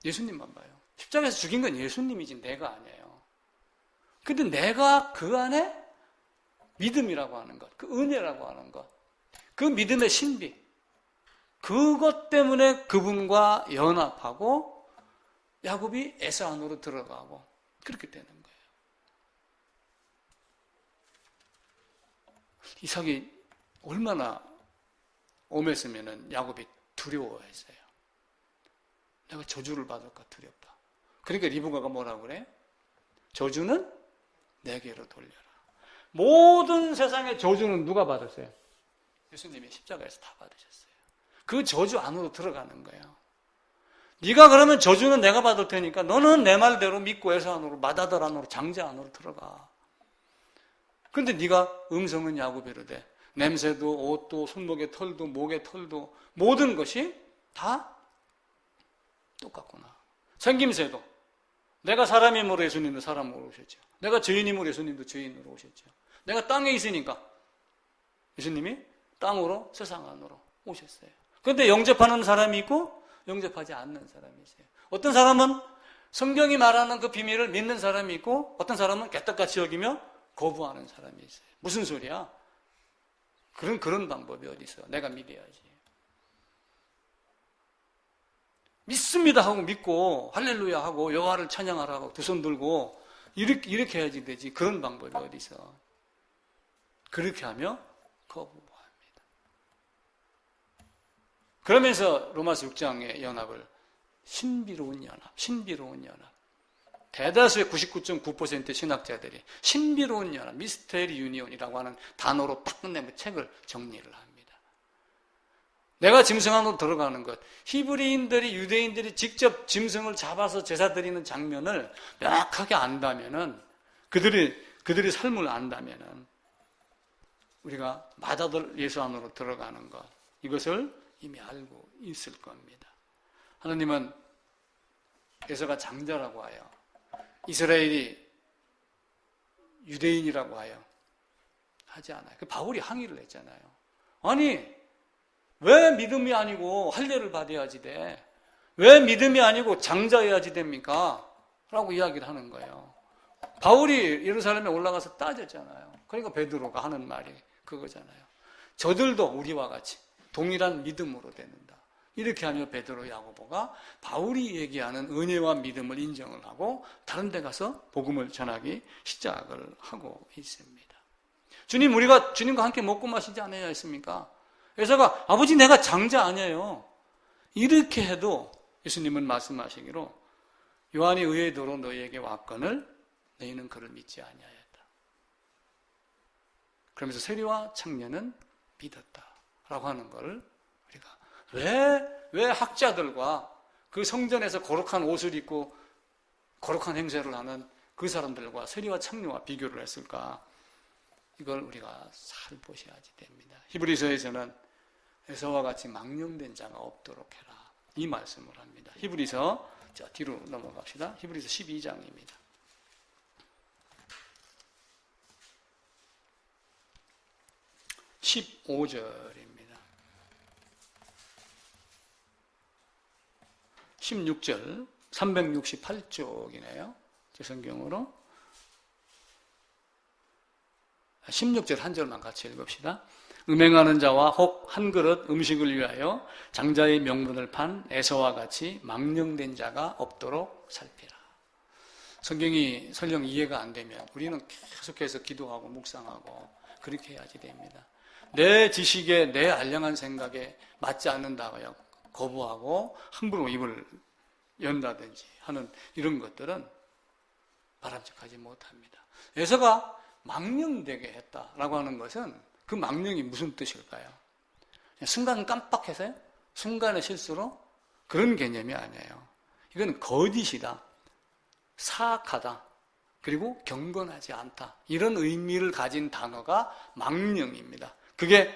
예수님만 봐요. 십자가에서 죽인 건 예수님이지 내가 아니에요. 근데 내가 그 안에 믿음이라고 하는 것, 그 은혜라고 하는 것, 그 믿음의 신비, 그것 때문에 그분과 연합하고 야곱이 에서 안으로 들어가고 그렇게 되는 거예요. 이삭이 얼마나 엄했으면 야곱이 두려워했어요. 내가 저주를 받을까 두렵다. 그러니까 리브가가 뭐라고 그래? 저주는 내게로 돌려라. 모든 세상의 저주는 누가 받았어요? 예수님이 십자가에서 다 받으셨어요. 그 저주 안으로 들어가는 거예요. 네가 그러면 저주는 내가 받을 테니까 너는 내 말대로 믿고 에서 안으로 마다들 안으로 장자 안으로 들어가. 근데 네가 음성은 야곱이로되 냄새도 옷도 손목의 털도 목의 털도 모든 것이 다 똑같구나. 생김새도 내가 사람이므로 예수님도 사람으로 오셨죠. 내가 죄인이므로 예수님도 죄인으로 오셨죠. 내가 땅에 있으니까 예수님이 땅으로 세상 안으로 오셨어요. 그런데 영접하는 사람이 있고 영접하지 않는 사람이 있어요. 어떤 사람은 성경이 말하는 그 비밀을 믿는 사람이 있고 어떤 사람은 개떡같이 여기며 거부하는 사람이 있어요. 무슨 소리야? 그런 방법이 어디 있어? 내가 믿어야지. 믿습니다 하고 믿고 할렐루야 하고 여호와를 찬양하라고 두 손 들고 이렇게 해야지 되지. 그런 방법이 어디 있어? 그렇게 하며 거부합니다. 그러면서 로마서 6장의 연합을 신비로운 연합. 대다수의 99.9%의 신학자들이 신비로운 연합, 미스테리 유니온이라고 하는 단어로 딱 끝내면 책을 정리를 합니다. 내가 짐승 안으로 들어가는 것, 히브리인들이 유대인들이 직접 짐승을 잡아서 제사 드리는 장면을 명확하게 안다면은 그들의 삶을 안다면은 우리가 마다들 예수 안으로 들어가는 것, 이것을 이미 알고 있을 겁니다. 하나님은 에서가 장자라고 하여 이스라엘이 유대인이라고 하여 하지 않아요. 그 바울이 항의를 했잖아요. 아니 왜 믿음이 아니고 할례를 받아야지 돼? 왜 믿음이 아니고 장자여야지 됩니까? 라고 이야기를 하는 거예요. 바울이 예루살렘에 올라가서 따졌잖아요. 그러니까 베드로가 하는 말이 그거잖아요. 저들도 우리와 같이 동일한 믿음으로 되는다. 이렇게 하며 베드로, 야고보가 바울이 얘기하는 은혜와 믿음을 인정을 하고 다른 데 가서 복음을 전하기 시작을 하고 있습니다. 주님, 우리가 주님과 함께 먹고 마시지 않아야 했습니까? 에서가 아버지 내가 장자 아니에요. 이렇게 해도 예수님은 말씀하시기로 요한이 의외도로 너희에게 왔거늘 너희는 그를 믿지 아니하였다. 그러면서 세리와 청년은 믿었다라고 하는 걸 우리가 왜 학자들과 그 성전에서 거룩한 옷을 입고 거룩한 행세를 하는 그 사람들과 세리와 청년과 비교를 했을까? 이걸 우리가 살포셔야지 됩니다. 히브리서에서는 에서와 같이 망령된 자가 없도록 해라. 이 말씀을 합니다. 히브리서, 자, 뒤로 넘어갑시다. 히브리서 12장입니다. 15절입니다. 16절, 368쪽이네요. 제 성경으로. 16절 한 절만 같이 읽읍시다. 음행하는 자와 혹 한 그릇 음식을 위하여 장자의 명분을 판 에서와 같이 망령된 자가 없도록 살피라. 성경이 설령 이해가 안 되면 우리는 계속해서 기도하고 묵상하고 그렇게 해야지 됩니다. 내 지식에 내 알량한 생각에 맞지 않는다고요 거부하고 함부로 입을 연다든지 하는 이런 것들은 바람직하지 못합니다. 에서가 망령되게 했다라고 하는 것은 그 망령이 무슨 뜻일까요? 순간 깜빡해서요? 순간의 실수로? 그런 개념이 아니에요. 이건 거짓이다, 사악하다, 그리고 경건하지 않다, 이런 의미를 가진 단어가 망령입니다. 그게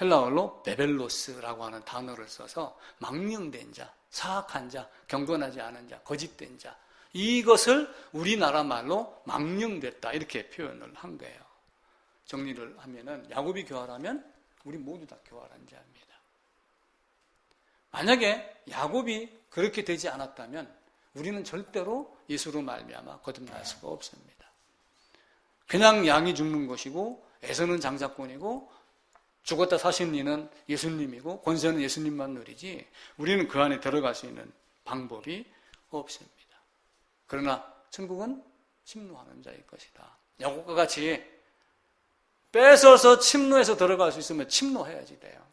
헬라어로 베벨로스라고 하는 단어를 써서 망령된 자, 사악한 자, 경건하지 않은 자, 거짓된 자, 이것을 우리나라 말로 망령됐다 이렇게 표현을 한 거예요. 정리를 하면은 야곱이 교활하면 우리 모두 다 교활한 자입니다. 만약에 야곱이 그렇게 되지 않았다면 우리는 절대로 예수로 말미암아 거듭날 수가 없습니다. 그냥 양이 죽는 것이고 에서는 장사꾼이고 죽었다 사신 이는 예수님이고 권세는 예수님만 누리지 우리는 그 안에 들어갈 수 있는 방법이 없습니다. 그러나 천국은 침노하는 자일 것이다. 야곱과 같이 뺏어서 침노해서 들어갈 수 있으면 침노해야지 돼요.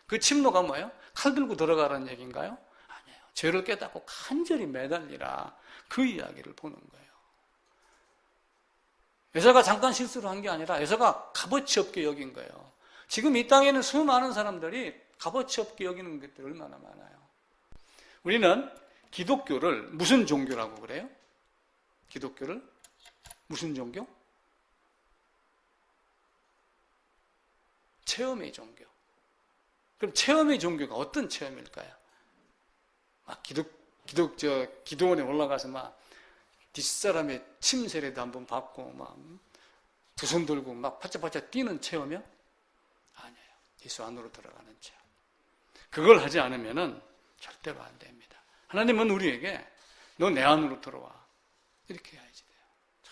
그 침노가 뭐예요? 칼 들고 들어가라는 얘기인가요? 아니에요. 죄를 깨닫고 간절히 매달리라, 그 이야기를 보는 거예요. 에서가 잠깐 실수를 한 게 아니라 에서가 값어치 없게 여긴 거예요. 지금 이 땅에는 수많은 사람들이 값어치 없게 여기는 것들이 얼마나 많아요. 우리는 기독교를 무슨 종교라고 그래요? 기독교를 무슨 종교? 체험의 종교. 그럼 체험의 종교가 어떤 체험일까요? 막 기도원에 올라가서 막 뒷사람의 침세례도 한번 받고 막 두 손 들고 막 바짝바짝 뛰는 체험이요? 아니에요. 예수 안으로 들어가는 체험. 그걸 하지 않으면은 절대로 안 됩니다. 하나님은 우리에게 너 내 안으로 들어와 이렇게 해야지 돼요.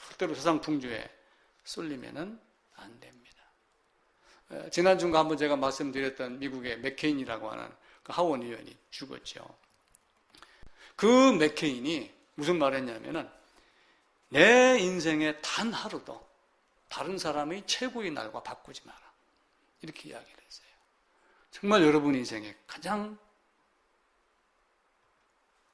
절대로 세상 풍조에 쏠리면은 안 됩니다. 지난주인가 한번 제가 말씀드렸던 미국의 맥케인이라고 하는 그 하원 의원이 죽었죠. 그 맥케인이 무슨 말을 했냐면은 내 인생의 단 하루도 다른 사람의 최고의 날과 바꾸지 마라. 이렇게 이야기를 했어요. 정말 여러분 인생에 가장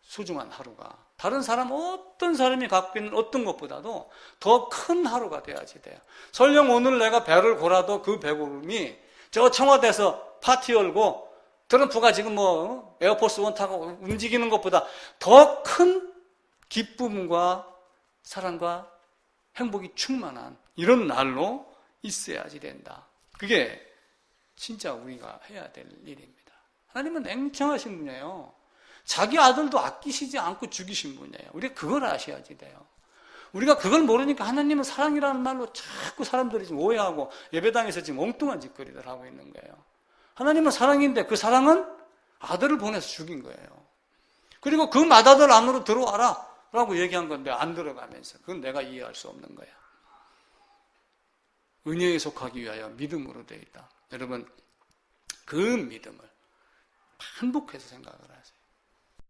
소중한 하루가 다른 사람 어떤 사람이 갖고 있는 어떤 것보다도 더 큰 하루가 돼야지 돼요. 설령 오늘 내가 배를 골아도 그 배고픔이 저 청와대에서 파티 열고 트럼프가 지금 뭐 에어포스 원 타고 움직이는 것보다 더 큰 기쁨과 사랑과 행복이 충만한 이런 날로 있어야지 된다. 그게 진짜 우리가 해야 될 일입니다. 하나님은 냉정하신 분이에요. 자기 아들도 아끼시지 않고 죽이신 분이에요. 우리가 그걸 아셔야지 돼요. 우리가 그걸 모르니까 하나님은 사랑이라는 말로 자꾸 사람들이 지금 오해하고 예배당에서 지금 엉뚱한 짓거리들 하고 있는 거예요. 하나님은 사랑인데 그 사랑은 아들을 보내서 죽인 거예요. 그리고 그 맏아들 안으로 들어와라 라고 얘기한 건데 안 들어가면서 그건 내가 이해할 수 없는 거야. 은혜에 속하기 위하여 믿음으로 되어 있다. 여러분 그 믿음을 반복해서 생각을 해요.